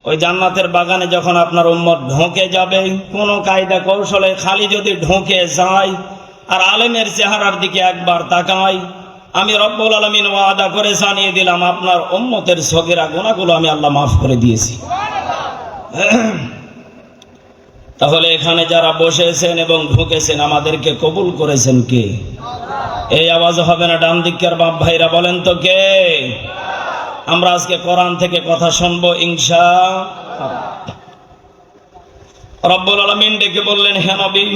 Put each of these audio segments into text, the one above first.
ওই জান্নাতের বাগানে যখন আপনার উম্মত ঢোকে যাবে, কোনো কায়দা কৌশলে খালি যদি ঢোকে যায় আর আলেমের চেহারার দিকে একবার তাকায়, আমি রব্বুল আলামিন ওয়াদা করে জানিয়ে দিলাম আপনার উম্মতের সগীরা গুনাহগুলো আমি আল্লাহ মাফ করে দিয়েছি। তাহলে এখানে যারা বসেছেন এবং ঢুকেছেন আমাদেরকে কবুল করেছেন কে? এই আওয়াজ হবে না ডান দিকের বাপ ভাইরা বলেন তো কে? আমরা আজকে কোরআন থেকে কথা শুনবো ইনশাআল্লাহ। রব্বুল আলামিন ডেকে বললেন, হে নবী,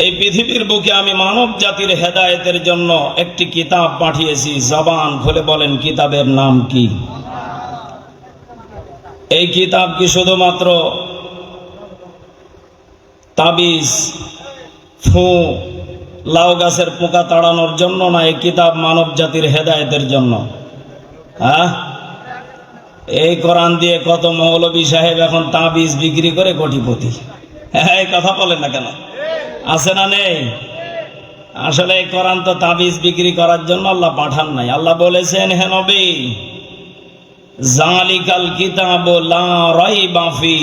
এই পৃথিবীর বুকে আমি মানব জাতির হেদায়েতের জন্য একটি কিতাব পাঠিয়েছি। জবান খুলে বলেন কিতাবের নাম কি? এই কিতাব কি শুধুমাত্র তাবিজ, ফু, লাউ গাছের পোকা তাড়ানোর জন্য না? এই কিতাব মানব জাতির হেদায়েতের জন্য। হ্যাঁ, এই কোরআন দিয়ে কত মৌলবী সাহেব এখন তাবিজ বিক্রি করে কোটিপতি। হ্যাঁ, এই কথা বলেন না কেন? আছে না নেই? আসলে এই কোরআন তো তাবিজ বিক্রি করার জন্য আল্লাহ পাঠান নাই। আল্লাহ বলেছেন, হে নবী, জালিকাল কিতাবু লা রাইবা ফি,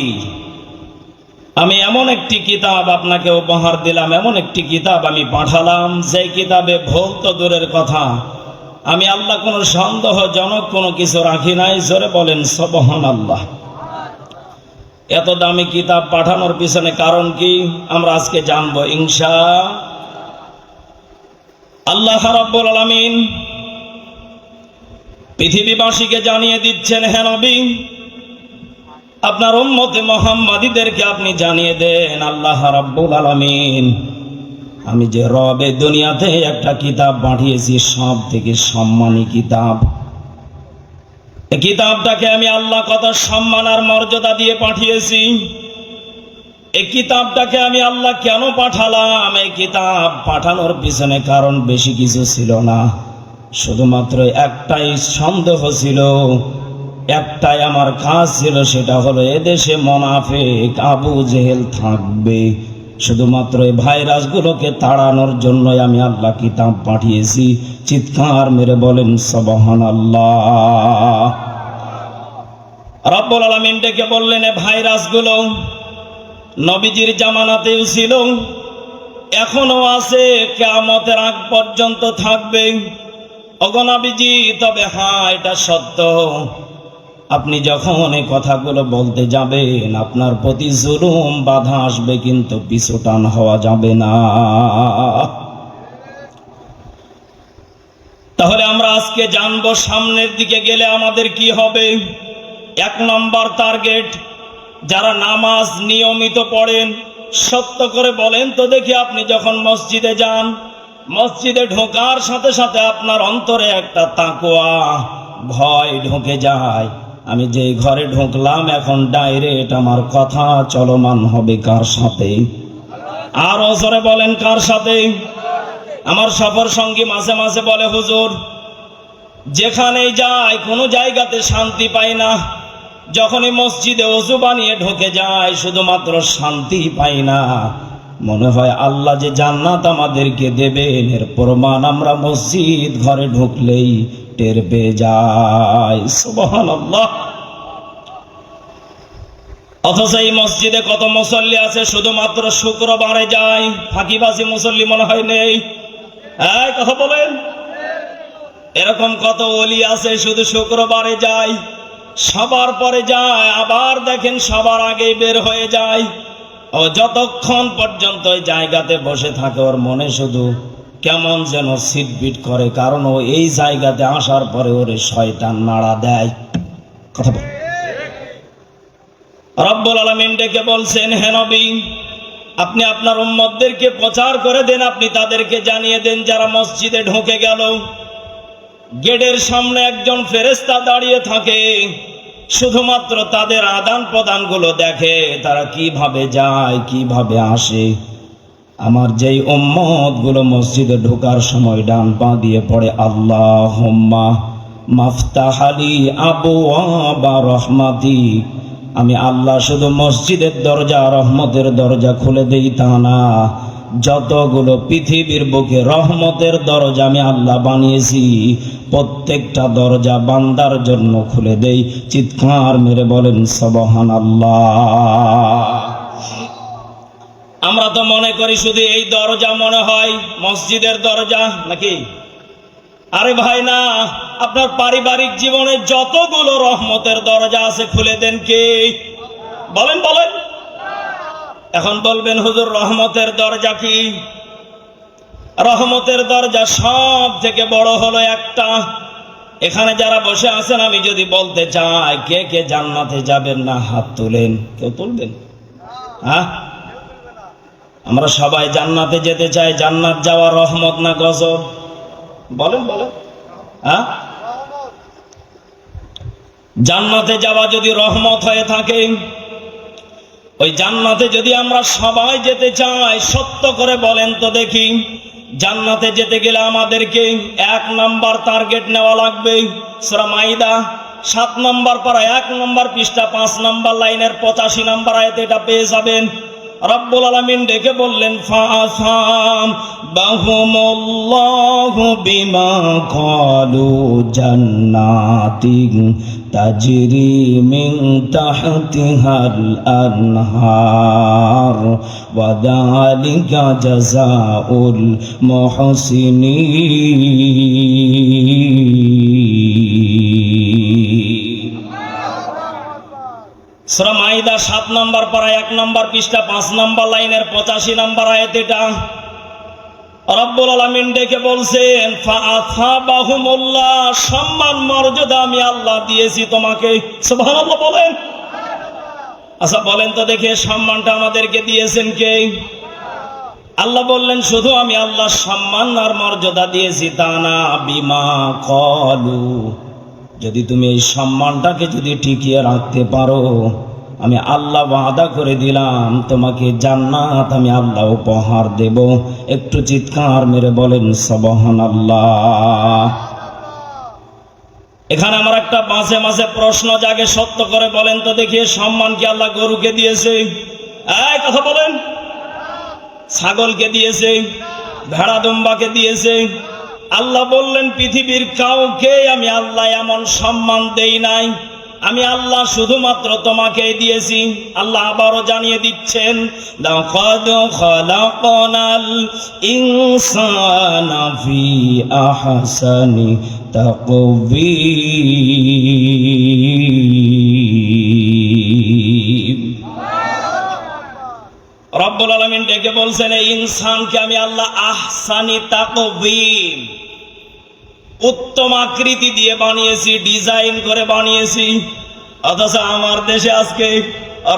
আমি এমন একটি কিতাব আপনাকে উপহার দিলাম, এমন একটি কিতাব আমি পাঠালাম যে কিতাবে ভুল তো দূরের কথা, আমি আল্লাহ কোনো সন্দেহজনক কোনো কিছু রাখি নাই। জোরে বলেন সুবহানাল্লাহ। এত দামি কিতাব পাঠানোর পিছনে কারণ কি আমরা আজকে জানবো ইনশাআল্লাহ। আল্লাহ রাব্বুল আলামিন পৃথিবীবাসীকে জানিয়ে দিচ্ছেন, হে নবী, আপনার উম্মতে মুহাম্মাদীদেরকে আপনি জানিয়ে দেন, আল্লাহ রাব্বুল আলামিন আমি যে রবে দুনিয়াতে একটা কিতাব পাঠিয়েছি, সব থেকে সম্মানী কিতাব। এই কিতাবটাকে আমি আল্লাহ কত সম্মান আর মর্যাদা দিয়ে পাঠিয়েছি। এই কিতাবটাকে আমি আল্লাহ কেন পাঠালাম? এই কিতাব পাঠানোর পিছনে কারণ বেশি কিছু ছিল না, শুধুমাত্র একটাই সন্দেহ ছিল, একটাই আমার কাজ ছিল, সেটা হলো এদেশে মুনাফিক আবু জেহেল থাকবে। শুধুমাত্র এই ভাইরাসগুলোকে তাড়ানোর জন্যই আমি আল্লাহ কিতাব পাঠিয়েছি। চিৎকার মেরে বলেন সুবহানাল্লাহ। রব্বুল আলামিন ডেকে বললেন, এই ভাইরাসগুলো নবীজির জামানাতেও ছিল, এখনো আছে, কিয়ামতের আগ পর্যন্ত থাকবে। ওগো নবীজি, তবে হ্যাঁ, এটা সত্য, আপনি যখন এই কথাগুলো বলতে যাবেন আপনার প্রতি জুলুম বাধা আসবে, কিন্তু পিছুটান হওয়া যাবে না। তাহলে আমরা আজকে জানবো সামনের দিকে গেলে আমাদের কি হবে। 1 নম্বর টার্গেট, যারা নামাজ নিয়মিত পড়েন, সত্য করে বলেন তো দেখি, আপনি যখন মসজিদে যান, মসজিদে ঢোকার সাথে সাথে আপনার অন্তরে একটা তাকওয়া, ভয় ঢুকে যায়। আমি যেই ঘরে ঢুকলাম এখন ডাইরেক্ট আমার কথা চলমান হবে কার সাথে? আর জোরে বলেন কার সাথে? আমার সফর সঙ্গী মাঝে মাঝে বলে, হুজুর, যেখানেই যাই কোনো জায়গাতে শান্তি পাই না, যখনই মসজিদে ওযু বানিয়ে ঢুকে যায় শুধুমাত্র শান্তি পাই না, মনে হয় আল্লাহ যে জান্নাত আমাদেরকে দেবেন এর প্রমাণ আমরা মসজিদ ঘরে ঢুকলেই টের পেয়ে যাই। সুবহানাল্লাহ। অথচ এই মসজিদে কত মুসল্লি আছে শুধুমাত্র শুক্রবারে যায়, ফাঁকিবাজি মুসল্লি মনে হয় নেই। এই কথা বলেন। এরকম কত ওলি আছে শুধু শুক্রবারে যায়, সবার পরে যায়, আবার দেখেন সবার আগেই বের হয়ে যায়। ও যতক্ষণ পর্যন্ত ওই জায়গাতে বসে থাকে ওর মনে শুধু কেমন যেন সিটবিট করে, কারণ ও এই জায়গাতে আসার পরে ওরে শয়তান নাড়া দেয়। কথা বল। রব্বুল আলামিন ডেকে বলছেন, হে নবী, আপনি আপনার উম্মতদেরকে প্রচার করে দেন, আপনি তাদেরকে জানিয়ে দেন, যারা মসজিদে ঢুকে গেল গেটের সামনে একজন ফেরেশতা দাঁড়িয়ে থাকে, শুধুমাত্র তাদের আদান প্রদানগুলো দেখে, তারা কিভাবে যায় কিভাবে আসে। আমার যেই উম্মতগুলো মসজিদে ঢোকার সময় ডান পা দিয়ে পড়ে আল্লাহুম্মা মাফতাহালি আবওয়াবা রহমাতি, আমি আল্লাহ শুধু মসজিদের দরজা রহমতের দরজা খুলে দেই তা না, যতগুলো পৃথিবীর বুকে রহমতের দরজা আমি আল্লাহ বানিয়েছি, প্রত্যেকটা দরজা বান্দার জন্য খুলে দেই। চিৎকার মেরে বলেন সুবহানাল্লাহ। আমরা তো মনে করি শুধু এই দরজা মনে হয় মসজিদের দরজা নাকি? আরে ভাই না, আপনার পারিবারিক জীবনে যতগুলো রহমতের দরজা আছে খুলে দেন কে? বলেন বলেন। এখন বলবেন হুজুর রহমতের দরজা কি? রহমতের দরজা সব থেকে বড় হলো একটা। এখানে যারা বসে আছেন আমি যদি বলতে চাই কে কে জান্নাতে যাবেন না, হাত তুলেন। কেউ তুলবেন? হ্যাঁ, আমরা সবাই জান্নাতে যেতে চাই। জান্নাত যাওয়া রহমত না গজব? বলেন বলেন। হ্যাঁ, জান্নাতে যাওয়া যদি রহমত হয়ে থাকে, ওই জান্নাতে যদি আমরা সবাই যেতে চাই, সত্য করে বলেন তো দেখি, জান্নাতে যেতে গেলে আমাদেরকে 1 নাম্বার টার্গেট নেওয়া লাগবে। সূরা মাইদা 7 নম্বর পারা 1 নম্বর পৃষ্ঠা 5 নম্বর লাইনের 85 নম্বর আয়াতে এটা পেয়ে যাবেন। রব্বুল আলামিন ডেকে বললেন ফাআসাম বাহুমুল্লাহু বিমা ক্বালু জান্নাতিন তাজরি মিন তাহতিহাল আনহার ওয়া যালিকা জাযাউল মুহসিনিন। সূরা মাইদা 7 নম্বর পারা 1 নম্বর পৃষ্ঠা 5 নম্বর লাইনের 85 নম্বর আয়াত। এটা রব্বুল আলামিন ডেকে বলছেন ফাআসাবাহুমুল্লাহ, সম্মান মর্যাদা আমি আল্লাহ দিয়েছি তোমাকে। সুবহানাল্লাহ বলেন। আচ্ছা বলেন তো দেখে সম্মানটা আমাদেরকে দিয়েছেন কে? আল্লাহ বললেন শুধু আমি আল্লাহ সম্মান আর মর্যাদা দিয়েছি তা না, বিমা ক্বালু, যদি তুমি এই সম্মানটাকে যদি টিকিয়ে রাখতে পারো, আমি আল্লাহ ওয়াদা করে দিলাম তোমাকে জান্নাত আমি আল্লাহ উপহার দেব। একটু চিৎকার মেরে বলেন সুবহানাল্লাহ। এখানে আমার একটা মাঝে মাঝে প্রশ্ন জাগে, সত্য করে বলেন তো দেখি, সম্মান কি আল্লাহ গরুকে দিয়েছে? এই কথা বলেন। ছাগলকে দিয়েছে? ভেড়া দুম্বাকে দিয়েছে? আল্লাহ বললেন পৃথিবীর কাউকে আমি আল্লাহ এমন সম্মান দেই নাই, আমি আল্লাহ শুধুমাত্র তোমাকে দিয়েছি। আল্লাহ আবারও জানিয়ে দিচ্ছেন লাকাদ খালাকনাল ইনসানা ফি আহসানি তাকওয়িম। রব্বুল আলামিন ডেকে বলছেন এই ইনসানকে আমি আল্লাহ আহসানি তাকওয়িম, উত্তম আকৃতি দিয়ে বানিয়েছি, ডিজাইন করে বানিয়েছি। অথচ আমার দেশে আজকে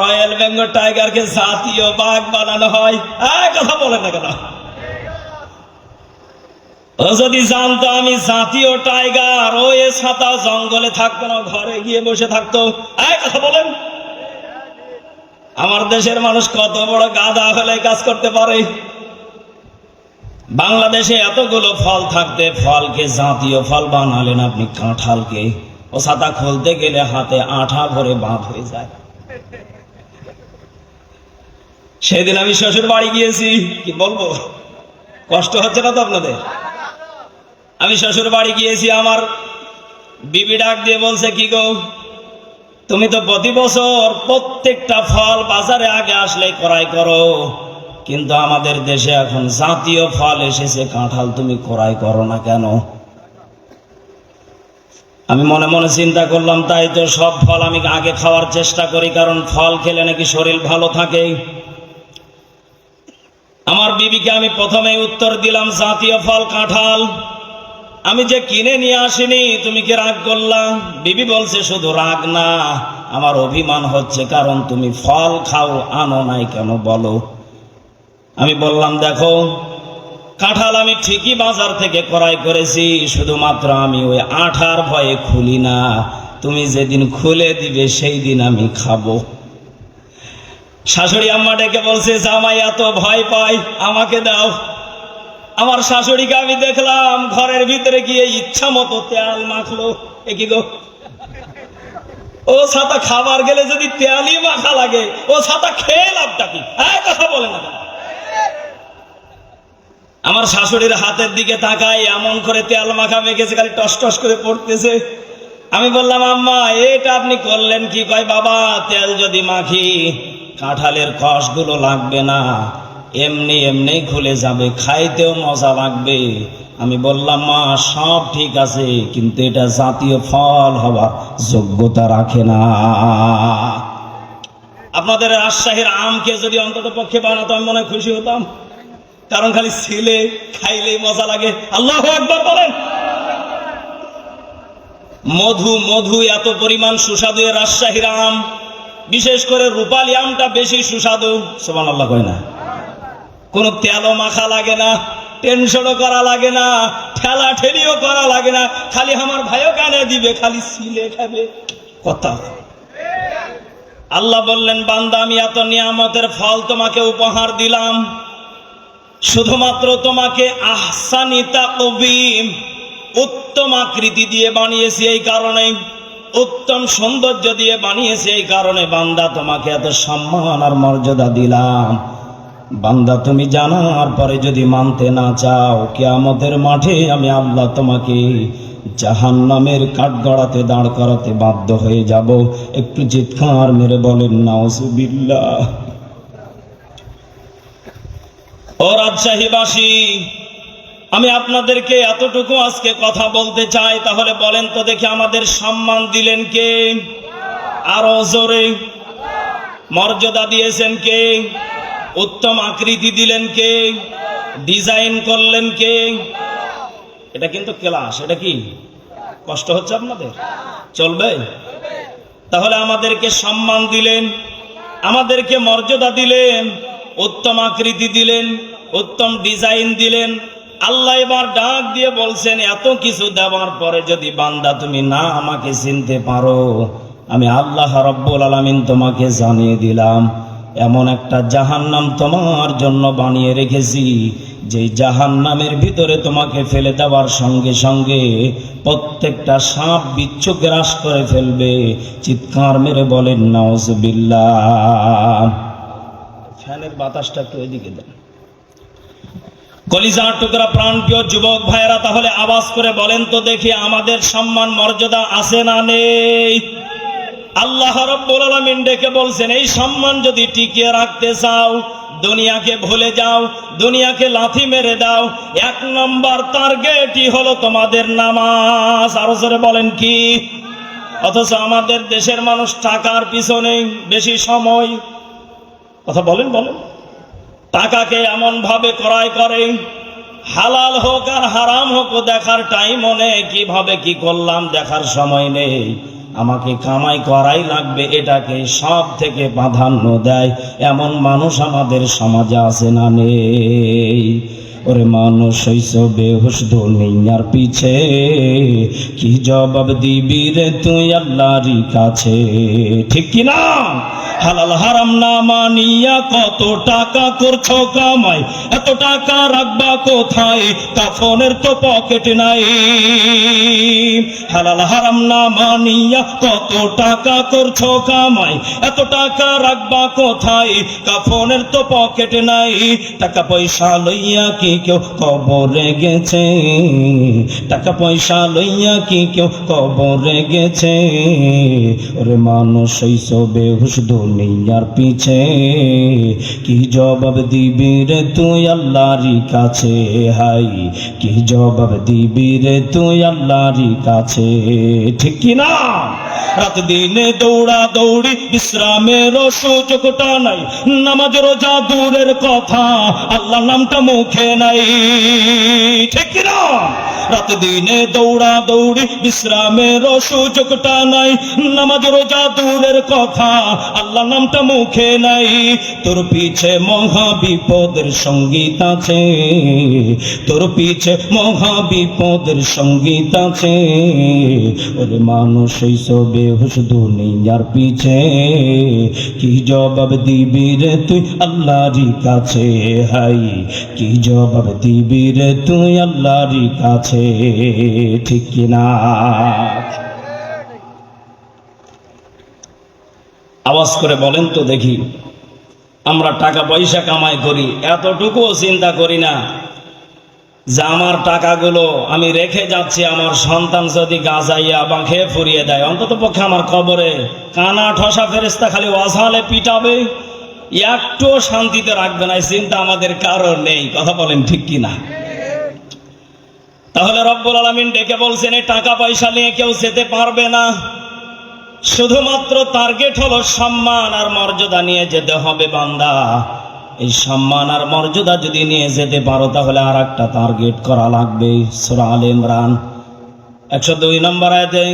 রয়্যাল বেঙ্গল টাইগারকে জাতীয় বাঘ বানানো হয়। কথা বলেন না কেন? ও যদি জানতো আমি জাতীয় টাইগার, ও এ ছাতা জঙ্গলে থাকতো না, ঘরে গিয়ে বসে থাকতো। কথা বলেন। আমার দেশের মানুষ কত বড় গাধা হলে কাজ করতে পারে। বাংলাদেশে এতগুলো ফল থাকতে ফলকে জাতীয় ফল বানালেন আপনি কাঁঠালকে। ও ছাতা খুলতে গেলে হাতে আঠা ভরে বাঁধ হয়ে যায়। সেদিন আমি শ্বশুর বাড়ি গিয়েছি, কি বলবো, কষ্ট হচ্ছে না তো আপনাদের? আমি শ্বশুর বাড়ি গিয়েছি, আমার বিবি ডাক দিয়ে বলছে কি গো, তুমি তো প্রতি বছর প্রত্যেকটা ফল বাজারে আগে আসলে ক্রয় করো, কিন্তু আমাদের দেশে এখন জাতীয় ফল এসেছে কাঁঠাল, তুমি ক্রয় করো না কেন? আমি মনে মনে চিন্তা করলাম তাই তো, সব ফল আমি আগে খাওয়ার চেষ্টা করি, কারণ ফল খেলে নাকি শরীর ভালো থাকে। আমার বিবিকে আমি প্রথমেই উত্তর দিলাম জাতীয় ফল কাঁঠাল, আমি যে কিনে নিয়ে আসিনি, তুমি কি রাগ করলাম? বিবি বলছে শুধু রাগ না, আমার অভিমান হচ্ছে, কারণ তুমি ফল খাও, আনো নাই কেন বলো? আমি বললাম দেখো, কাঁঠাল আমি ঠিকই বাজার থেকে ক্রয় করেছি, শুধুমাত্র আমি ওই আঠার ভয়ে খুলি না, তুমি যেদিন খুলে দিবে সেই দিন আমি খাবো। শাশুড়ি আম্মা ডেকে বলছে জামাই এত ভয় পাই, আমাকে দাও। আমার শাশুড়িকে আমি দেখলাম ঘরের ভিতরে গিয়ে ইচ্ছা মতো তেল মাখলো। এ কি গো, ও ছাতা খাবার গেলে যদি তেলই মাখা লাগে, ও ছাতা খেয়ে লাভটা কি? কথা বলে না। আমার শাশুড়ির হাতের দিকে তাকাই, এমন করে তেল মাখা মেখেছে, খালি টস টস করে পড়তেছে। আমি বললাম, আম্মা এটা আপনি করলেন কি? কয়, বাবা তেল যদি মাখি কাঁঠালের কষগুলো লাগবে না, এমনি এমনি খুলে যাবে, খাইতেও মজা লাগবে। আমি বললাম, মা সব ঠিক আছে, কিন্তু এটা জাতীয় ফল হওয়ার যোগ্যতা রাখে না। আপনাদের রাজশাহীর আমকে যদি অন্তত পক্ষে বানাতো আমি মনে হয় খুশি হতাম, কারণ খালি ছিলে খাইলেই মজা লাগে। আল্লাহু আকবার বলেন। মধু মধু এত পরিমাণ সুস্বাদু এ রাজশাহীর আম, বিশেষ করে রূপালী আমটা বেশি সুস্বাদু। সুবহানাল্লাহ কয় না? কোনো তেলও মাখা লাগে না, টেনশনও করা লাগে না, ঠেলা ঠেলিও করা লাগে না, খালি আমার ভাইও কানে দিবে, খালি ছিলে খাবে। কথা আল্লাহ বললেন, বান্দা আমি এত নিয়ামতের ফল তোমাকে উপহার দিলাম, শুধুমাত্র তোমাকে আহসানি তাকবীম উত্তম আকৃতি দিয়ে বানিয়েছি, এই কারণে উত্তম সৌন্দর্য দিয়ে বানিয়েছি, এই কারণে বান্দা তোমাকে এত সম্মান আর মর্যাদা দিলাম। বান্দা তুমি জানার পরে যদি মানতে না চাও, কিয়ামতের মাঠে আমি আল্লাহ তোমাকে জাহান্নামের কাঠগড়াতে দাঁড় করাতে বাধ্য হয়ে যাব। একটু চিৎকার মেরে বলেন নাউজুবিল্লাহ। ও রাজশাহীবাসী, আমি আপনাদেরকে এতটুকু আজকে কথা বলতে চাই, তাহলে বলেন তো দেখি আমাদের সম্মান দিলেন কে? আরো জোরে। মর্যাদা দিয়েছেন কে? উত্তম আকৃতি দিলেন কে? ডিজাইন করলেন কে? এটা কিন্তু ক্লাস, এটা কি কষ্ট হচ্ছে আপনাদের? চলবে? তাহলে আমাদেরকে সম্মান দিলেন, আমাদেরকে মর্যাদা দিলেন, উত্তম আকৃতি দিলেন, উত্তম ডিজাইন দিলেন। আল্লাহ এবার ডাক দিয়ে বলছেন, এত কিছু দেওয়ার পরে যদি বান্দা তুমি না আমাকে চিনতে পারো, আমি আল্লাহ রাব্বুল আলামিন তোমাকে জানিয়ে দিলাম, এমন একটা জাহান্নাম তোমার জন্য বানিয়ে রেখেছি, যেই জাহান্নামের ভিতরে তোমাকে ফেলে দেওয়ার সঙ্গে সঙ্গে প্রত্যেকটা সাপ বিচ্ছু গ্রাস করে ফেলবে। চিৎকার মেরে বলেন নাউজুবিল্লাহ। ফ্যানের বাতাসটা একটু এদিকে দেন। কলিজার টুকরা প্রাণপ্রিয় যুবক ভাইয়েরা, তাহলে আওয়াজ করে বলেন তো দেখি আমাদের সম্মান মর্যাদা আছে না নেই? আল্লাহ রাব্বুল আলামিন ডেকে বলছেন, এই সম্মান যদি টিকিয়ে রাখতে চাও, দুনিয়াকে ভুলে যাও, দুনিয়াকে লাথি মেরে দাও। এক নম্বর টার্গেটই হলো তোমাদের নামাজ। আরো জোরে বলেন কি? অথচ আমাদের দেশের মানুষ টাকার পিছনে বেশি সময়। কথা বলেন বলেন। টাকাকে এমন ভাবে ক্রয় করে, হালাল হোক আর হারাম হোক দেখার টাইমও নেই, কিভাবে কি করলাম দেখার সময় নেই, আমাকে কামাই করাই লাগবে, এটাকে সব থেকে প্রাধান্য দেয়। এমন মানুষ আমাদের সমাজে আছে না নেই? ওরে মানুষ হইছ বেহুশ দুনিয়ার পিছে, কি জবাব দিবি রে তুই আল্লাহরই কাছে? ঠিক কি না? হালাল হারাম না মানিয়া কত টাকা করছো কামাই, এত টাকা রাখবা কোথায়? কাফনের তো পকেট নাই। হালাল হারাম না মানিয়া কত টাকা করছো কামাই, এত টাকা রাখবা কোথায়? কাফনের তো পকেট নাই। টাকা পয়সা লইয়া কি কেউ কবরে গেছে? টাকা পয়সা লইয়া কি কেউ কবরে গেছে? ওরে মানুষ হইছ বেহুশ দুনিয়ার পিছে, কি জবাব দিবি রে তুই আল্লাহরই কাছে? হাই, কি জবাব দিবি রে তুই আল্লাহরই কাছে? ঠিক কি না? রাত দিনে দৌড়া দৌড়ি, বিশ্রামেরও সুযোগটা নাই, নামাজ রোজা দূরের কথা, আল্লাহ নামটা মুখে নাই। ঠিক কি না? রাত দিনে দৌড়া দৌড়ি, বিশ্রামেরও সুযোগটা নাই, নামাজ রোজা দূরের কথা, আল্লাহ নামটা মুখে নাই। তোর পিছে মহা বিপদের সঙ্গীত আছে, তোর পিছে মহা বিপদের সঙ্গীত আছে। ওরে মানুষ হইছ বেহুশ দুনিয়ার পিছে, কি জবাব দিবি রে তুই আল্লাহরই কাছে? হাই, কি জবাব দিবি রে তুই আল্লাহরই কাছে? ঠিক কিনা? আওয়াজ করে বলেন তো দেখি, আমরা টাকা পয়সা কামাই করি, এতটুকুও চিন্তা করি না যে আমার টাকাগুলো আমি রেখে যাচ্ছি, আমার সন্তান যদি গাজাইয়া বা খেয়ে ফুরিয়ে দেয়, অন্তত পক্ষে আমার কবরে কানা ঠসা ফেরেস্তা খালি ওয়াসালে পিটাবে, একটুও শান্তিতে রাখবে না, এই চিন্তা আমাদের কারো নেই। কথা বলেন ঠিক কিনা? তাহলে রব্বুল আলামিন ডেকে বলছেন এই টাকা পয়সা নিয়ে কেউ যেতে পারবে না, শুধুমাত্র টার্গেট হলো সম্মান আর মর্যাদা নিয়ে যেতে হবে বান্দা। এই সম্মান আর মর্যাদা যদি নিয়ে যেতে পারো তাহলে আর একটা টার্গেট করা লাগবে। সূরা আলে ইমরান 102 নম্বর আয়াতে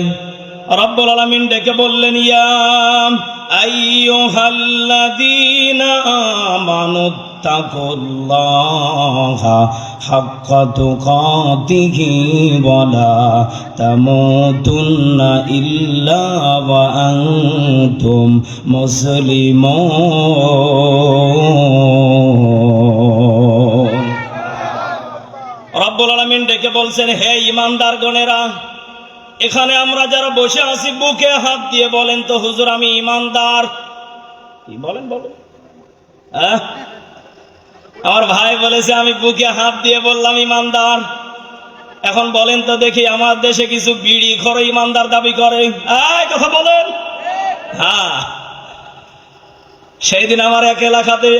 রব্বুল আলামিন ডেকে বললেন, ইয়া আইয়ুহাল্লাযীনা আমানুত্তাকুল্লাহা হাক্কা তুকাতিহি ওয়া লা তামুতুন্না ইল্লা ওয়া আনতুম মুসলিমুন। রব্বুল আলামিন ডেকে বলছেন, হে ঈমানদারগণেরা, এখানে আমরা যারা বসে আছি বুকে হাত দিয়ে বলেন তো হুজুর আমি ঈমানদার। কি বলেন বলেন? আমার ভাই বলেছে আমি বুকে হাত দিয়ে বললাম ঈমানদার। এখন বলেন তো দেখি, আমার দেশে কিছু বিড়ি খোর ঈমানদার দাবি করে? কথা বলেন। হ্যাঁ, সেই দিন আমার এক এলাকাতে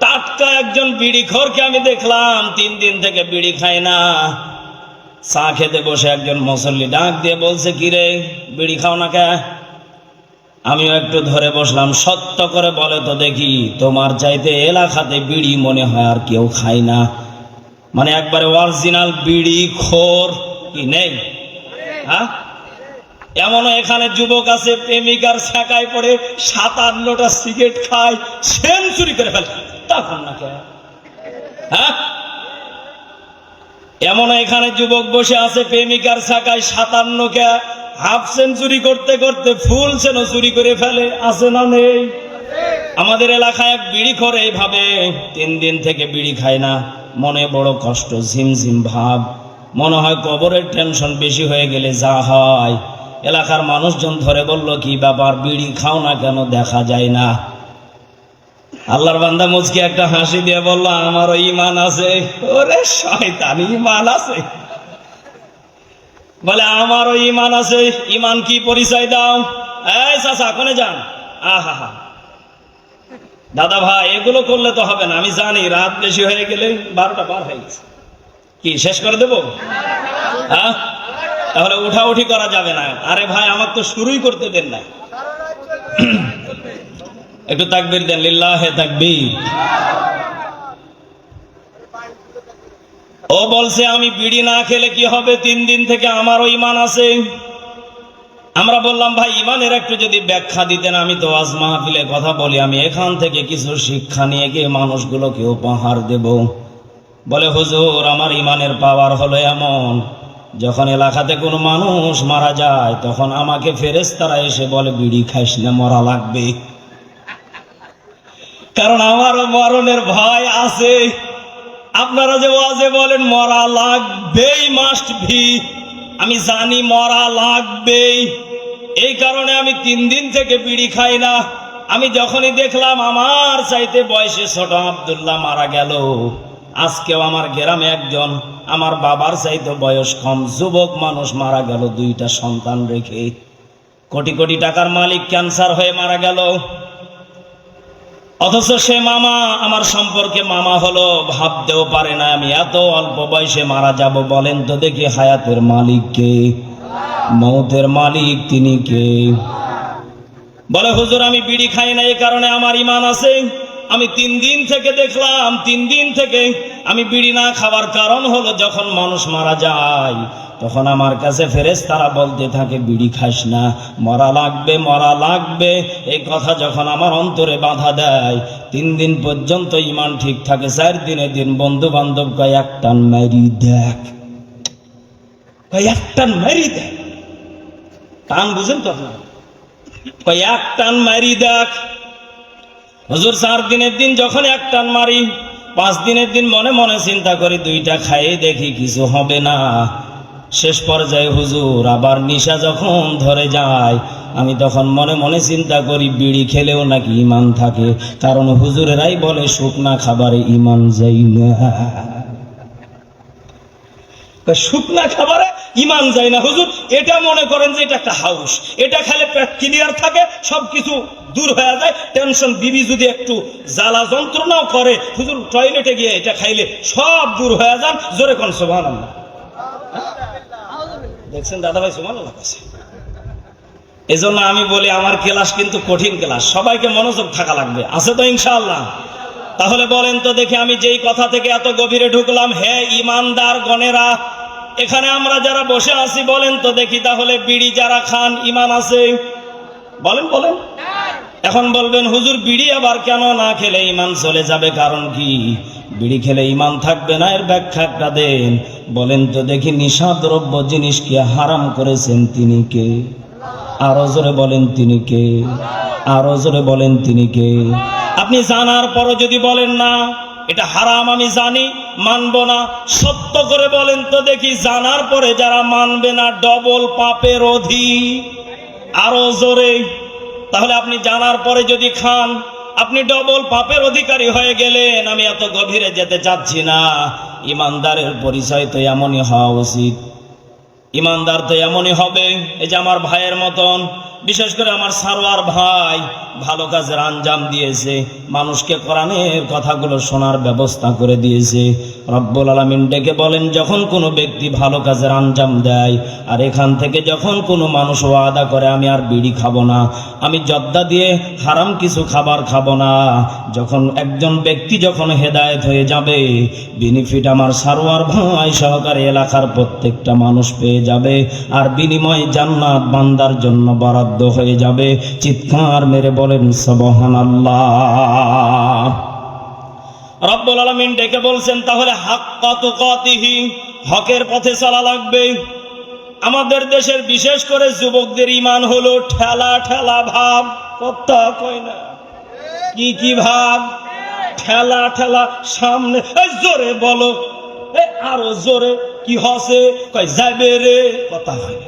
টাটকা একজন বিড়ি খোরকে আমি দেখলাম 3 দিন থেকে বিড়ি খায় না। চা খেতে বসে একজন মুসল্লি ডাক দিয়ে বলছে, কিরে বিড়ি খাও না কে? আমিও একটু ধরে বসলাম, সত্য করে বলে তো দেখি, তোমার চাইতে এলাকাতে বিড়ি মনে হয় আর কেউ খায় না। মানে একবারে অরিজিনাল বিড়ি খোর কি নেই? হ্যাঁ, এমনও এখানে যুবক আছে প্রেমিকার ছাকায় পড়ে 57টা সিগারেট খায়, সেঞ্চুরি করে ফেলে, তখন না কে? হ্যাঁ, এমন এখানে যুবক বসে আছে প্রেমিকার ছাকায় 57কে হাফ সেঞ্চুরি করতে করতে ফুল সেঞ্চুরি করে ফেলে, আছে না নেই? আমাদের এলাকায় এক বিড়ি করে এইভাবে 3 দিন থেকে বিড়ি খায় না, মনে বড় কষ্ট, ঝিমঝিম ভাব, মনে হয় কবরের টেনশন বেশি হয়ে গেলে যা হয়। এলাকার মানুষজন ধরে বলল, কি ব্যাপার বিড়ি খাও না কেন, দেখা যায় না? আল্লাহর বান্দা মুচকি একটা হাসি দিয়ে বলল, আমারও ঈমান আছে। ওরে শয়তান, ঈমান আছে? বলে আমারও ঈমান আছে। ঈমান কি, পরিচয় দাও। এই চাচা কোনে যান? আহা দাদা ভাই, এগুলো করলে তো হবে না, আমি জানি রাত বেশি হয়ে গেলে 12টা পার হয়ে গেছে। কি শেষ করে দেবো? হ্যাঁ, তাহলে উঠাউঠি করা যাবে না। আরে ভাই, আমার তো শুরুই করতে দেন না। একটু তাকবীর দেন, লিল্লাহে তাকবীর। ও বলছে আমি বিড়ি না খেলে কি হবে, 3 দিন থেকে আমারও ঈমান আছে। আমরা বললাম, ভাই ঈমানের একটু যদি ব্যাখ্যা দিতেন, আমি তো আজ মাহফিলে কথা বলি, আমি এখান থেকে কিছু শিক্ষা নিয়ে গিয়ে মানুষগুলোকে উপহার দেব। বলে, হুজুর আমার ঈমানের পাওয়ার হলো এমন, যখন এলাকাতে কোনো মানুষ মারা যায় তখন আমাকে ফেরেশতারা এসে বলে, বিড়ি খাইস না, মরা লাগবে। কারণ আমারও মরণের ভয় আছে। আপনারা যে ওয়াজে বলেন মরা লাগবেই, মাস্ট বি, আমি জানি মরা লাগবেই। এই কারণে আমি 3 দিন থেকে বিড়ি খাই না। আমি যখনই দেখলাম আমার চাইতে বয়সে ছোট আব্দুল্লাহ মারা গেল, আজকেও আমার গ্রামে একজন আমার বাবার চাইতে বয়স কম যুবক মানুষ মারা গেল, 2টা সন্তান রেখে, কোটি কোটি টাকার মালিক ক্যান্সার হয়ে মারা গেল। অথচ সে মামা আমার সম্পর্কে মামা হলো, ভাবতেও পারে না আমি এত অল্প বয়সে মারা যাব। বলেন তো দেখি, হায়াতের মালিক কে? মৌতের মালিক তিনি কে? বলে, হুজুর আমি বিড়ি খাই না, এই কারণে আমার ঈমান আছে। আমি 3 দিন থেকে দেখলাম, 3 দিন থেকে আমি বিড়ি না খাওয়ার কারণ হলো, যখন মানুষ মারা যায় তখন আমার কাছে ফেরেশতারা বলতে থাকে, বিড়ি খাস না, মরা লাগবে, মরা লাগবে। এই কথা যখন আমার অন্তরে বাধা দেয়, 3 দিন পর্যন্ত ঈমান ঠিক থাকে। 4 দিনে দিন বন্ধু বান্ধব কয়, এক টান মারি দেখ, কয় এক টান মারি দেখ। টান বুঝেন তো আপনার? কয় এক টান মারি দেখ। হুজুর 4 দিনের দিন যখন এক টান মারি, 5 দিনের দিন মনে মনে চিন্তা করি 2টা খাইয়ে দেখি কিছু হবে না। শেষ পর্যায়ে হুজুর আবার নিশা যখন ধরে যায়, আমি তখন মনে মনে চিন্তা করি বিড়ি খেলেও নাকি ঈমান থাকে, কারণ হুজুরেরাই বলে শুকনা খাবারে ঈমান যায় না। শুকনা খাবারে ইমান যায় না হুজুর, এটা মনে করেন যে এটা একটা হাউস, এটা খেলে পেট ক্লিয়ার থাকে, সবকিছু দূর হয়ে যায়, টেনশন বিবি যদি একটু জ্বালা যন্ত্রণাও করে হুজুর টয়লেটে গিয়ে এটা খাইলে সব দূর হয়ে যান। জোরে কোন সুবহানাল্লাহ। দেখছেন দাদা ভাই সুবহানাল্লাহ কাছে। এজন্য আমি বলি আমার ক্লাস কিন্তু কঠিন ক্লাস, সবাইকে মনোযোগ থাকা লাগবে, আছে তো ইনশাআল্লাহ? তাহলে বলেন তো দেখি, আমি যেই কথা থেকে এত গভীরে ঢুকলাম, হে ইমানদার গণেরা, এখানে আমরা যারা বসে আছি বলেন তো দেখি, তাহলে বিড়ি যারা খান ইমান আছে? বলেন বলেন। এখন বলবেন হুজুর বিড়ি আবার কেন না খেলে ইমান চলে যাবে, কারণ কি? বিড়ি খেলে ইমান থাকবে না, এর ব্যাখ্যা একটা দেন। বলেন তো দেখি, নিশাদ্রব্য জিনিসকে হারাম করেছেন তিনি কে? আরো জোরে বলেন তিনি কে? আরো জোরে বলেন তিনি কে? আপনি জানার পরও যদি বলেন না এটা হারাম, আমি জানি মানব না, সত্য করে বলেন তো দেখি, জানার পরে যারা মানবে না ডবল পাপের অধিক। আরো জোরে। তাহলে আপনি জানার পরে যদি খান আপনি ডবল পাপের অধিকারী হয়ে গেলেন। আমি এত গভীরে যেতে চাচ্ছি না। ইমানদারের পরিচয় তো এমনই হওয়া উচিত, ইমানদার তো এমনই হবে। এই যে আমার ভাইয়ের মতন, বিশেষ করে আমার সারোয়ার ভাই ভালো কাজের আঞ্জাম দিয়েছে, মানুষকে কোরআনের কথাগুলো শোনার ব্যবস্থা করে দিয়েছে। রব্বুল আলামিন ডেকে বলেন, যখন কোনো ব্যক্তি ভালো কাজের আঞ্জাম দেয়, আর এখান থেকে যখন কোনো মানুষ ওয়াদা করে আমি আর বিড়ি খাবো না, আমি জর্দা দিয়ে হারাম কিছু খাবার খাবো না, যখন একজন ব্যক্তি যখন হেদায়েত হয়ে যাবে, বেনিফিট আমার সারোয়ার ভাই সহকারে এলাকার প্রত্যেকটা মানুষ পেয়ে যাবে, আর বিনিময়ে জান্নাত বান্দার জন্য বরাদ্দ হয়ে যাবে। চিৎকার মেরে বলেন সুবহানাল্লাহ। রব্বুল আলামিন ডেকে বলছেন, তাহলে হাক্কা তুকাতিহি, হকের পথে চলা লাগবে। আমাদের দেশের বিশেষ করে যুবকদের ইমান হলো ঠেলা ঠেলা ভাব। কথা কয় না, কি কি ভাব? ঠেলা ঠেলা সামনে, জোরে বলো, আরো জোরে, কি হসে? কয় যাবে রে, কথা হয়।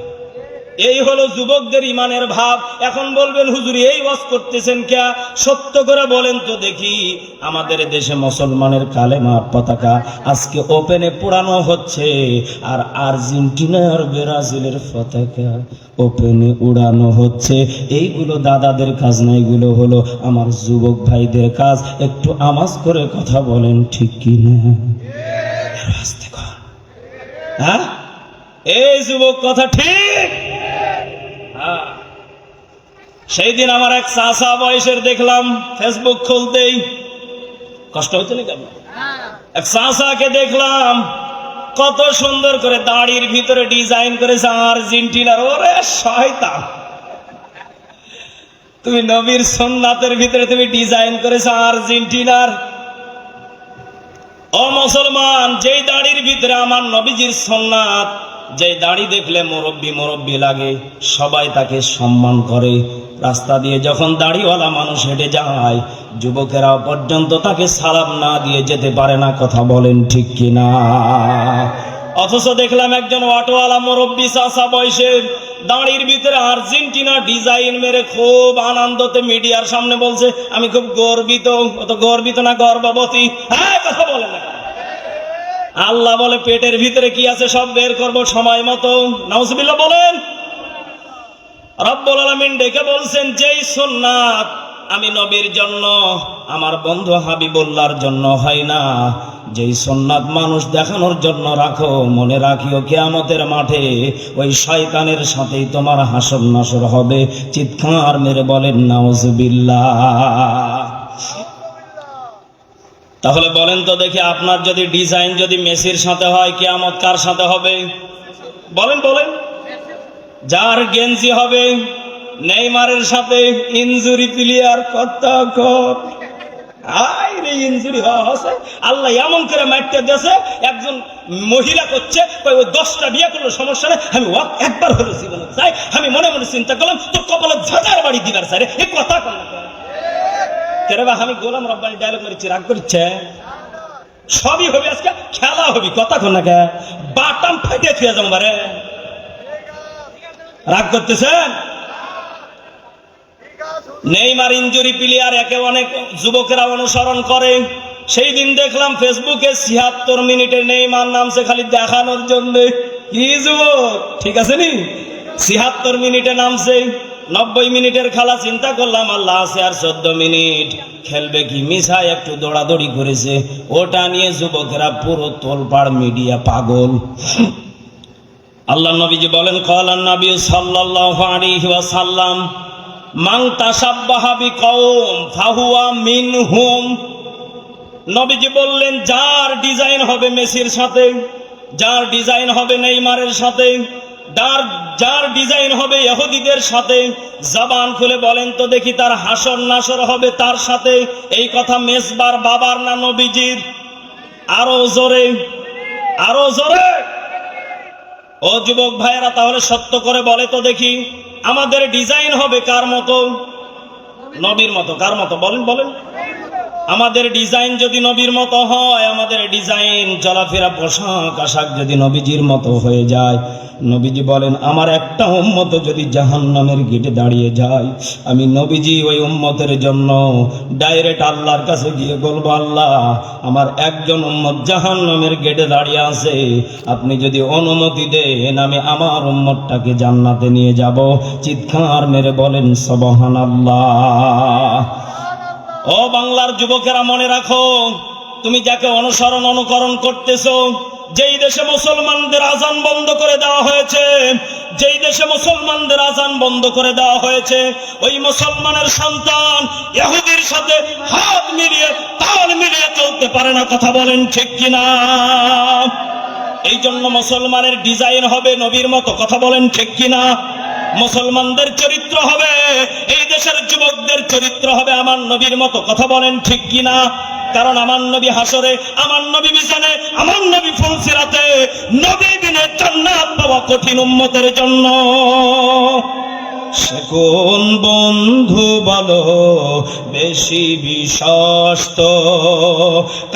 এই হলো যুবকদের ইমানের ভাব। এখন বলবেন হুজুর এই ওয়াজ করতেছেন কে? সত্য করে বলেন তো দেখি, আমাদের দেশে মুসলমানের কালেমার পতাকা আজকে ওপেনে পোড়ানো হচ্ছে, আর আর্জেন্টিনার ব্রাজিলের পতাকা ওপেনে উড়ানো হচ্ছে। এইগুলো দাদাদের কাজ না, এগুলো হলো আমার যুবক ভাইদের কাজ। একটু আওয়াজ করে কথা বলেন, ঠিক কি না? হ্যাঁ, এই যুবক কথা ঠিক। সেই দিন আমার এক চাচা বয়সের দেখলাম ফেসবুক খুলতেই, কষ্ট হচ্ছে না কেন? এক চাচাকে দেখলাম কত সুন্দর করে দাড়ির ভিতরে ডিজাইন করেছে আর্জেন্টিনার। ওরে শয়তান, তুমি নবীর সুন্নাতের ভিতরে তুমি ডিজাইন করেছো আর্জেন্টিনার। ও মুসলমান, যেই দাড়ির ভিতরে আমার নবীজির সুন্নাত, যে দাড়ি দেখলে মুরব্বি মুরব্বি লাগে, সবাই তাকে সম্মান করে। রাস্তা দিয়ে যখন দাড়িওয়ালা মানুষ হেঁটে যায়, যুবকেরা পর্যন্ত তাকে সালাম না দিয়ে যেতে পারে না। কথা বলেন ঠিক কিনা? অথচ দেখলাম একজন অটোওয়ালা মুরব্বি চাচা বয়সে, দাড়ির ভিতরে আর্জেন্টিনা ডিজাইন মেরে খুব আনন্দতে মিডিয়ার সামনে বলছে, আমি খুব গর্বিত। অত গর্বিত না গর্ভবতী? হ্যাঁ, কথা বলে না। আল্লাহ বলে পেটের ভিতরে কি আছে সব বের করব সময় মতো। নাউজুবিল্লাহ বলেন। রব্বুল আলামিন ডেকে বলছেন, যেই সুন্নাত আমি নবীর জন্য, আমার বন্ধু হাবিবুল্লাহর জন্য হয় না, যেই সুন্নাত মানুষ দেখানোর জন্য রাখো, মনে রাখিও কিয়ামতের মাঠে ওই শয়তানের সাথেই তোমার হাসর নাসর হবে। চিৎকার মেরে বলেন নাউজুবিল্লাহ। তাহলে বলেন তো দেখি, আপনার যদি ডিজাইন যদি মেসির সাথে হয়, কিয়ামত কার সাথে হবে? বলেন বলেন। যার গেঞ্জি হবে নেইমারের সাথে, ইনজুরি প্লেয়ার, কত কর ইনজুরি হচ্ছে। আল্লাহ এমন করে মারতে দিয়েছে, একজন মহিলা করছে ওই 10টা বিয়ে করলো সমস্যা নেই, আমি একবার হলো জীবনে চাই। আমি মনে মনে চিন্তা করলাম, তোর কপালে ঝাঁটার বাড়ি দিবার চাই রে, এই কথা কর না কেরে বা? আমি গোলাম রব্বানি ডায়লগ করেছি, রাগ করছে? সবই হবে, আজকে খেলা হবি, কথা কর না কে? বাটাম ফাইটে খেয়ে যাবো বারে, রাগ করতেছেন? নেইমার ইনজুরি প্লেয়ার, একে অনেক যুবকেরা অনুসরণ করে। সেই দিন দেখলাম ফেসবুকে ৭৬ মিনিটে নেইমার নামছে খালি দেখানোর জন্য। কি যুবক, ঠিক আছে নি? ৭৬ মিনিটে নামছে, ৯০ মিনিটের খেলা। চিন্তা করলাম আল্লাহ আছে আর ১৪ মিনিট, খেলবে কি? মিশায় একটু দৌড়াদৌড়ি করেছে, ওটা নিয়ে যুবকেরা পুরো তোলপাড়, মিডিয়া পাগল। আল্লাহ নবীজি বলেন, ক্বালান নবী সাল্লাল্লাহু আলাইহি ওয়াসাল্লাম, মান তাশাব্বাহা বিকওম ফাহুয়া মিনহুম। নবীজি বললেন, যার ডিজাইন হবে মেসির সাথে, যার ডিজাইন হবে নেইমারের সাথে, যার ডিজাইন হবে ইহুদিদের সাথে, জবান খুলে বলেন তো দেখি তার হাসর নাসর হবে তার সাথে। এই কথা মেসবার বাবার না নবীজির? আরো জোরে, আরো জোরে। ও যুবক ভাইয়েরা, তাহলে সত্য করে বলে তো দেখি, আমাদের ডিজাইন হবে কার মতো? নবীর মতো। কার মতো? বলেন বলেন। আমাদের ডিজাইন যদি নবীর মতো হয়, আমাদের ডিজাইন চলাফেরা পোশাক আশাক যদি নবীজির মতো হয়ে যায়, নবীজি বলেন আমার একটা উম্মত যদি জাহান্নামের গেটে দাঁড়িয়ে যায়, আমি নবীজি ওই উম্মতের জন্য ডাইরেক্ট আল্লাহর কাছে গিয়ে বলবো, আল্লাহ আমার একজন উম্মত জাহান্নামের গেটে দাঁড়িয়ে আছে, আপনি যদি অনুমতি দেন আমি আমার উম্মতটাকে জান্নাতে নিয়ে যাব। চিৎকার মেরে বলেন সুবহানাল্লাহ। ও বাংলার যুবকেরা, মনে রাখো, তুমি যাকে অনুসরণ অনুকরণ করতেছো, যেই দেশে মুসলমানদের আজান বন্ধ করে দেওয়া হয়েছে, যেই দেশে মুসলমানদের আজান বন্ধ করে দেওয়া হয়েছে, ওই মুসলমানের সন্তান ইহুদির সাথে হাত মিলিয়ে তাল মিলিয়ে চলতে পারে না। কথা বলেন ঠিক কিনা? এই জন্য মুসলমানের ডিজাইন হবে নবীর মতো। কথা বলেন ঠিক কিনা? মুসলমানদের চরিত্র হবে, এই দেশের যুবকদের চরিত্র হবে আমার নবীর মতো। কথা বলেন ঠিক কিনা? কারণ আমার নবী হাসরে, আমার নবী মিজানে, আমার নবী ফুলসিরাতে, নবী বিনে জান্নাত পাওয়া কঠিন উম্মতের জন্য। সে কোন বন্ধু বলো বেশি বিশ্বস্ত,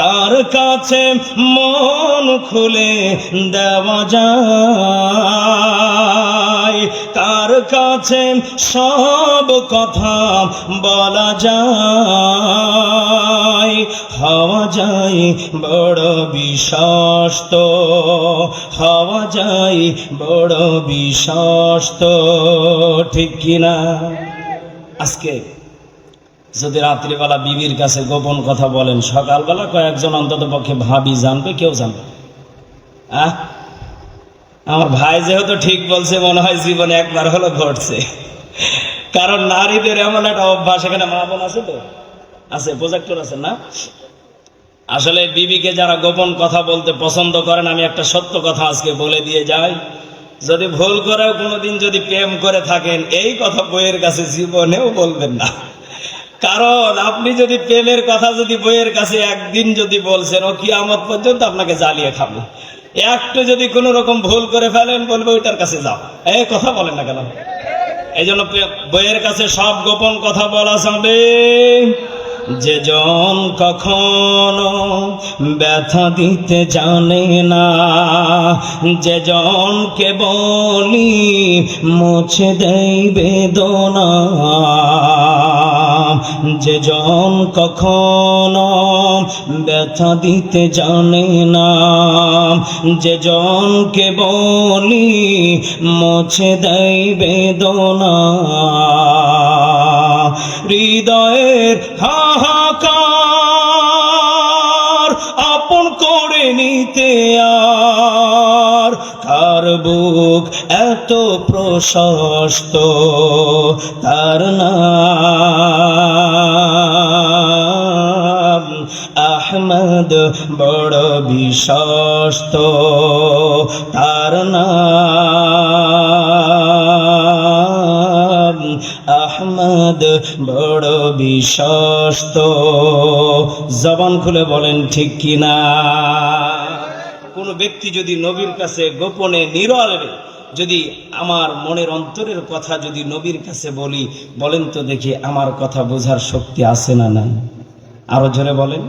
কার কাছে মন খুলে দেওয়া যায়, কার কাছে সব কথা বলা যায়, হওয়া যায় বড় বিশ্বস্ত, হওয়া যায় বড় বিশ্বস্ত। ঠিক কিনা? আজকে যদি রাত্রিবেলা বিবির কাছে গোপন কথা বলেন, সকালবেলা কয়েকজন অন্তত পক্ষে ভাবি জানবে, কেউ জানবে? আমার ভাই যেহেতু ঠিক বলছে, মনে হয় জীবনে একবার হলো ঘটছে। কারণ নারীদের এমন একটা অভ্যাস, এখানে মা বোন আছে তো, আছে, প্রজেক্টর আছে না? আসলে বিবিকে যারা গোপন কথা বলতে পছন্দ করেন, আমি একটা সত্য কথা আজকে বলে দিয়ে যাই, যদি ভুল করেও কোনোদিন যদি প্রেম করে থাকেন, এই কথা বইয়ের কাছে জীবনেও বলবেন না। কারণ আপনি যদি প্রেমের কথা যদি বইয়ের কাছে একদিন যদি বলছেন, ও কিয়ামত পর্যন্ত আপনাকে জ্বালিয়ে খাবে। একটু যদি কোনো রকম ভুল করে ফেলেন, বলবে ওইটার কাছে যাও। এই কথা বলেন না কেন? এই জন্য বইয়ের কাছে সব গোপন কথা বলা যাবে। যেজন কখনো ব্যথা দিতে জানে না, যেজনকে বলি মুছে দেয় বেদনা, যেজন কখনো ব্যথা দিতে জানে না, যেজনকে বলি মুছে দেয় বেদনা, হৃদয়ের হাহাকার আপন করে নিতে আর কার বুক এত প্রশস্ত, তার নাম আহমদ বড় বিশ্বস্ত, তার নাম আহমদ বড় বিশ্বস্ত। জবান খুলে বলেন ঠিক কিনা? কোন ব্যক্তি যদি নবীর কাছে গোপনে নীরবে যদি আমার মনের অন্তরের কথা যদি নবীর কাছে বলি, বলেন তো দেখি আমার কথা বোঝার শক্তি আছে না নাই? আরো জোরে বলেন।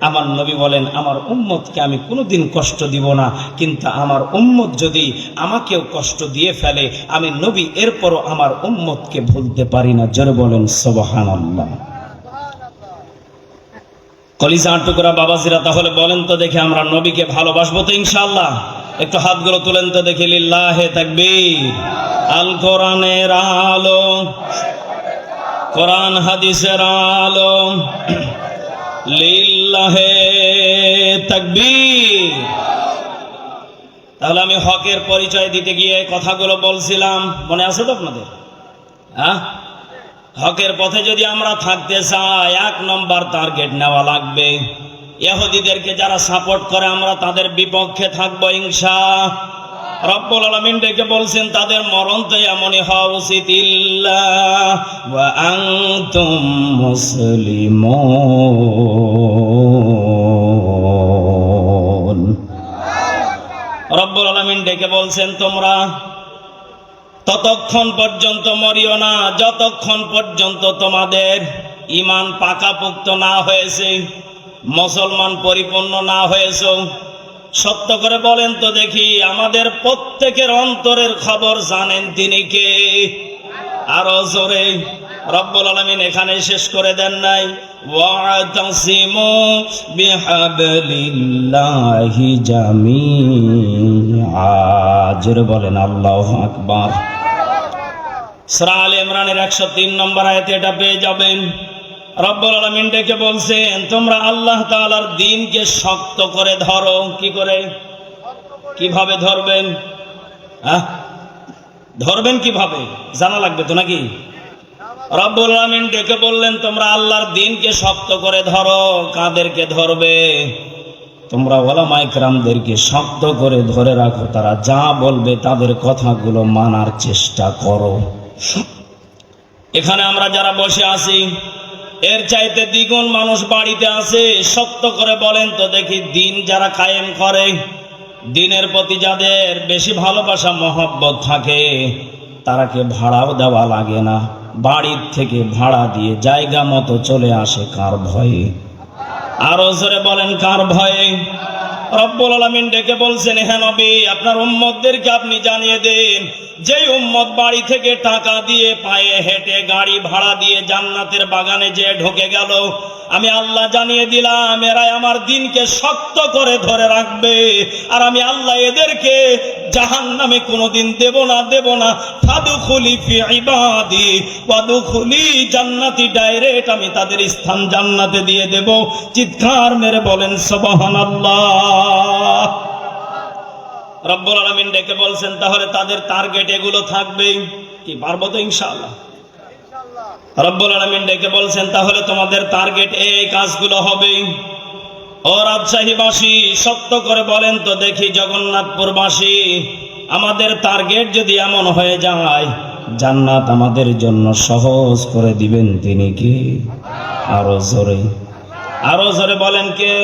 আমার নবী বলেন, আমার উম্মতকে আমি কোনোদিন কষ্ট দিব না, কিন্তু আমার উম্মত যদি আমাকেও কষ্ট দিয়ে ফেলে, আমি নবী এরপরও আমার উম্মতকে ভুলতে পারি না। জোরে বলেন সুবহানাল্লাহ। কলিজার টুকরা বাবাজিরা, তাহলে বলেন তো দেখি আমরা নবীকে ভালোবাসবো তো ইনশাআল্লাহ? একটু হাতগুলো তুলেন তো দেখি। লিল্লাহে তাকবীর। আল কোরআনের আলো, কোরআন হাদিসের আলো, লিল্লাহে তাকবীর। তাহলে আমি হকের পরিচয় দিতে গিয়ে কথাগুলো বলছিলাম, মনে আছে তো আপনাদের? হ্যাঁ, হকের পথে যদি আমরা থাকতে চাই, 1 নম্বর টার্গেট নেওয়া লাগবে। ইহুদিদেরকে যারা সাপোর্ট করে আমরা তাদের বিপক্ষে থাকবো ইনশাআল্লাহ। রব্বুল আলামিন ডেকে বলছেন তাদের মরণ তো এমনই হওয়া উচিত, ইল্লা ওয়া আনতুম মুসলিমুন। রব্বুল আলামিন ডেকে বলছেন তোমরা ততক্ষণ পর্যন্ত মরিও না যতক্ষণ পর্যন্ত তোমাদের ঈমান পাকাপোক্ত না হয়েছে, মুসলমান পরিপূর্ণ না হয়েছ। সত্য করে বলেন তো দেখি, আমাদের প্রত্যেকের অন্তরের খবর জানেন তিনি কে? আরো জোরে। রব্বুল আলামিন এখানে শেষ করে দেন নাই, ওয়াতাসিমু বিহাবলিল্লাহি জামিআ। জোরে বলেন আল্লাহু আকবার। সূরা আলে ইমরানের 103 নম্বর আয়াতে এটা পেয়ে যাবেন। রব্বুল আলামিন ডেকে বলছেন তোমরা আল্লাহ তাআলার দ্বীনকে শক্ত করে ধরো। কি করে, কিভাবে ধরবেন? ধরবেন কিভাবে জানা লাগবে তো নাকি? রব্বুল আলামিন ডেকে বললেন তোমরা আল্লাহর দ্বীনকে শক্ত করে ধরো। কাদেরকে ধরবে? তোমরা উলামায়ে কেরামদেরকে শক্ত করে ধরে রাখো, তারা যা বলবে তাদের কথাগুলো মানার চেষ্টা করো। এখানে আমরা যারা বসে আছি এর চাইতে দ্বিগুণ মানুষ বাড়িতে আছে। সত্য করে বলেন তো দেখি, দিন যারা কায়েম করে, দিনের প্রতি যাদের বেশি ভালোবাসা মহব্বত থাকে, তারাকে ভাড়াও দেওয়া লাগে না, বাড়ির থেকে ভাড়া দিয়ে জায়গা মতো চলে আসে। কার ভয়ে? আরো জোরে বলেন কার ভয়ে? রব্বুল আলামিন ডেকে বলছেন হে নবী, আপনার উম্মতদেরকে আপনি জানিয়ে দেন, যেই উম্মত বাড়ি থেকে টাকা দিয়ে, পায়ে হেঁটে, গাড়ি ভাড়া দিয়ে জান্নাতের বাগানে যে ঢুকে গেল, আমি আল্লাহ জানিয়ে দিলাম এরা আমার দ্বীনকে শক্ত করে ধরে রাখবে, আর আমি আল্লাহ এদেরকে জাহান্নামে কোনোদিন দেব না। ফাদখুলি ফি ইবাদি ওয়াদখুলি জান্নাতি, ডাইরেক্ট আমি তাদের স্থান জান্নাতে দিয়ে দেব। চিৎকার মেরে বলেন সুবহানাল্লাহ। রব্বুল আলামিন ডেকে বলছেন তাহলে তাদের টার্গেট এগুলো থাকবে। কি পারবো তো ইনশাআল্লাহ? রব্বুল আলামিন ডেকে বলছেন তাহলে তোমাদের টার্গেট এই কাজগুলো হবে। ও রাজশাহীবাসী, সত্য করে বলেন তো দেখি, জগন্নাথপুরবাসী, আমাদের টার্গেট যদি এমন হয়ে যায়, জান্নাত আমাদের জন্য সহজ করে দিবেন তিনি কি? আরো জোরে বলেন কে?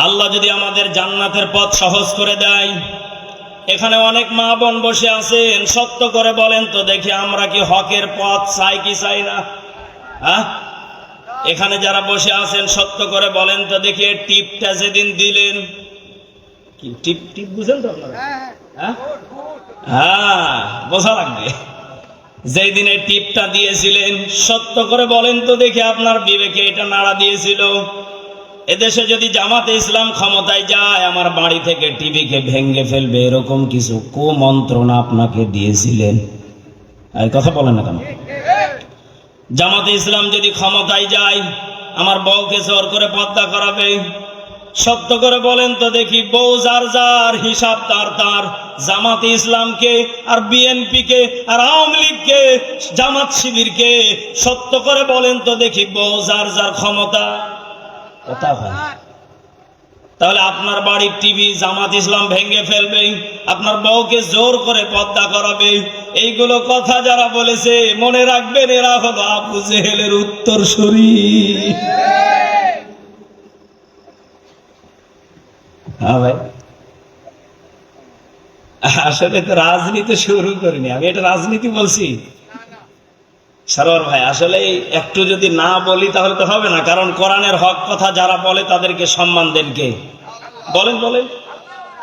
আল্লাহ যদি আমাদের জান্নাতের পথ সহজ করে দেয়। এখানে অনেক মা বোন বসে আছেন, সত্য করে বলেন তো দেখি, আমরা কি হকের পথ চাই কি চাই না? এখানে যারা বসে আছেন সত্য করে বলেন তো দেখি, টিপটা যেদিন দিলেন, কি টিপ বুঝেন তো আপনারা? হ্যাঁ, বোঝা লাগবে। যেই দিনে টিপটা দিয়েছিলেন, সত্য করে বলেন তো দেখি, আপনার বিবেকে এটা নাড়া দিয়েছিল, এদেশে যদি জামাতে ইসলাম ক্ষমতায় যায়, আমার বাড়ি থেকে টিভিকে ভেঙে ফেলবে, এরকম কিছু কুমন্ত্রণা আপনাকে দিয়েছিলেন? এই কথা বলেন না কেন? জামাতে ইসলাম যদি ক্ষমতায় যায়, আমার বউকে জোর করে পর্দা করাবে। সত্য করে বলেন তো দেখি, বউ যার যার, হিসাব তার। জামাতে ইসলামকে আর বিএনপিকে আর আওয়ামী লীগকে, জামাত শিবিরকে, সত্য করে বলেন তো দেখি, বউ যার যার ক্ষমতা কথা হয়। তাহলে আপনার বাড়ির টিভি জামাত ইসলাম ভেঙে ফেলবে, আপনার বউকে জোর করে পর্দা করাবে। এইগুলো কথা যারা বলেছে, মনে রাখবেন এরা হলো আবু জেহেলের উত্তরসূরি। হ্যাঁ ভাই, আসলে তো রাজনীতি শুরু করিনি আমি, এটা রাজনীতি বলছি সরোয়ার ভাই। আসলে একটু যদি না বলি তাহলে তো হবে না, কারণ কোরআনের হক কথা যারা বলে তাদেরকে সম্মান দেন কে? বলেন।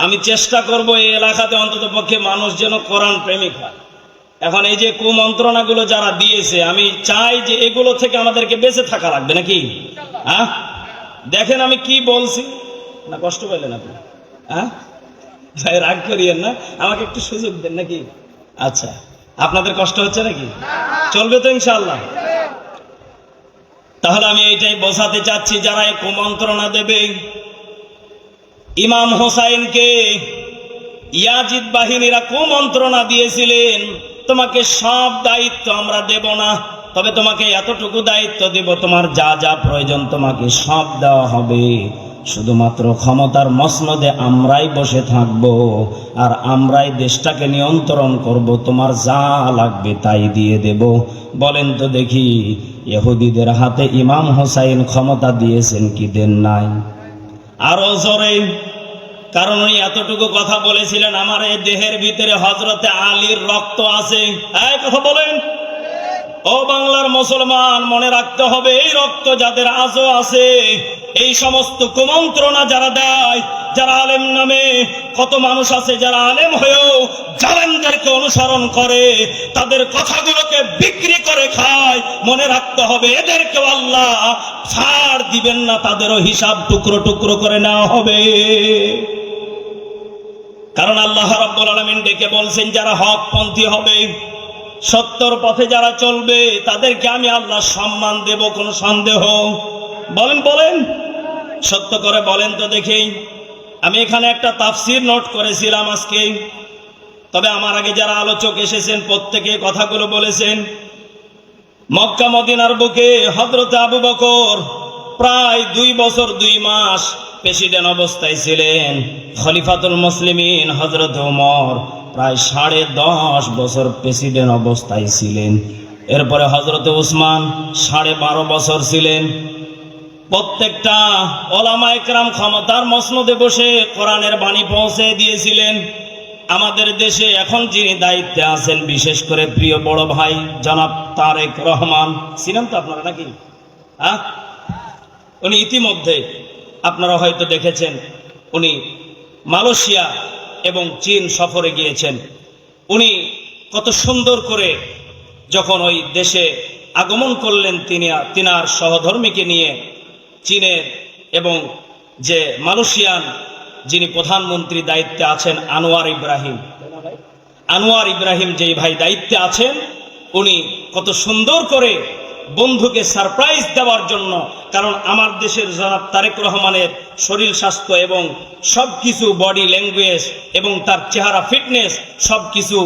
আমি চেষ্টা করব এই এলাকাতে অন্তত পক্ষে মানুষ যেন কোরআন প্রেমিক হয়। এখন এই যে কুমন্ত্রণাগুলো যারা দিয়েছে, আমি চাই যে এগুলো থেকে আমাদেরকে বেঁচে থাকা লাগবে নাকি? হ্যাঁ, দেখেন আমি কি বলছি না, কষ্ট পেলেন আপনি? হ্যাঁ ভাই, রাগ করিয়েন না, আমাকে একটু সুযোগ দেন নাকি? আচ্ছা, আপনাদের কষ্ট হচ্ছে নাকি? চলবে তো ইনশাআল্লাহ? তাহলে আমি এইটাই বোঝাতে চাচ্ছি, যারা এই কুমন্ত্রণা দেবে, ইমাম হোসাইনকে ইয়াজিদ বাহিনীরা কুমন্ত্রণা দিয়েছিলেন, তোমাকে সব দায়িত্ব আমরা দেব না, তবে তোমাকে এতটুকু দায়িত্ব দেব, তোমার যা যা প্রয়োজন তোমাকে সব দেওয়া হবে, শুধুমাত্র ক্ষমতার মসনদে আমরাই বসে থাকব আর আমরাই দেশটাকে নিয়ন্ত্রণ করব, তোমার যা লাগবে তাই দিয়ে দেব। বলেন তো দেখি, ইহুদিদের হাতে ইমাম হোসাইন ক্ষমতা দিয়েছেন কি দেন নাই? আরো জোরে, কারণ উনি এতটুকু কথা বলেছিলেন, আমার এই দেহের ভিতরে হযরতে আলীর রক্ত আছে। এই কথা বলেন। ও বাংলার মুসলমান, মনে রাখতে হবে, এই রক্ত যাদের আজও আছে, এই সমস্ত কুমন্ত্রণা যারা দেয়, যারা আলেম নামে, কত মানুষ আছে যারা আলেম হয়েও জালেমদেরকে অনুসরণ করে, তাদের কথাগুলোকে বিক্রি করে খায়। মনে রাখতে হবে, এদেরকেও আল্লাহ ছাড় দিবেন না, তাদেরও হিসাব টুকরো টুকরো করে নেওয়া হবে। কারণ আল্লাহ রাব্বুল আলামিন ডেকে বলছেন, যারা হকপন্থী হবে, সত্যর পথে যারা চলবে, তাদেরকে আমি আল্লাহ সম্মান দেব, কোনো সন্দেহ? বলেন বলেন, সত্য করে বলেন তো দেখি। আমি এখানে একটা তাফসির নোট করেছিলাম আজকে, তবে আমার আগে যারা আলোচক এসেছেন প্রত্যেকে কথাগুলো বলেছেন। মক্কা মদিনার বুকে হযরতে আবু বকর প্রায় 2 বছর 2 মাস প্রেসিডেন্ট অবস্থায় ছিলেন। খলিফাতুল মুসলিমিন হযরত ওমর প্রায় 10.5 বছর প্রেসিডেন্ট অবস্থায় ছিলেন। এরপরে হযরতে উসমান 12.5 বছর ছিলেন। প্রত্যেকটা ওলামায়ে কেরাম ক্ষমতার মসনদে বসে কোরআনের বাণী পৌঁছে দিয়েছিলেন। আমাদের দেশে এখন যিনি দায়িত্বে আছেন, বিশেষ করে প্রিয় বড় ভাই জনাব তারেক রহমান, ছিলেন তো আপনারা নাকি? হ্যাঁ, উনি ইতিমধ্যে আপনারা হয়তো দেখেছেন, উনি মালয়েশিয়া এবং চীন সফরে গিয়েছেন। কত সুন্দর করে যখন ওই দেশে আগমন করলেন, তিনার সহধর্মীকে নিয়ে, চীনের এবং যে মালয়েশিয়ান যিনি প্রধানমন্ত্রী দায়িত্বে আছেন আনোয়ার ইব্রাহিম যেই ভাই দায়িত্বে আছেন, উনি কত সুন্দর করে বন্ধুকে সারপ্রাইজ দেওয়ার জন্য, কারণ আমার দেশের জনাব তারেক রহমানের শরীর স্বাস্থ্য এবং সবকিছু, বডি ল্যাঙ্গুয়েজ এবং তার চেহারা ফিটনেস সবকিছু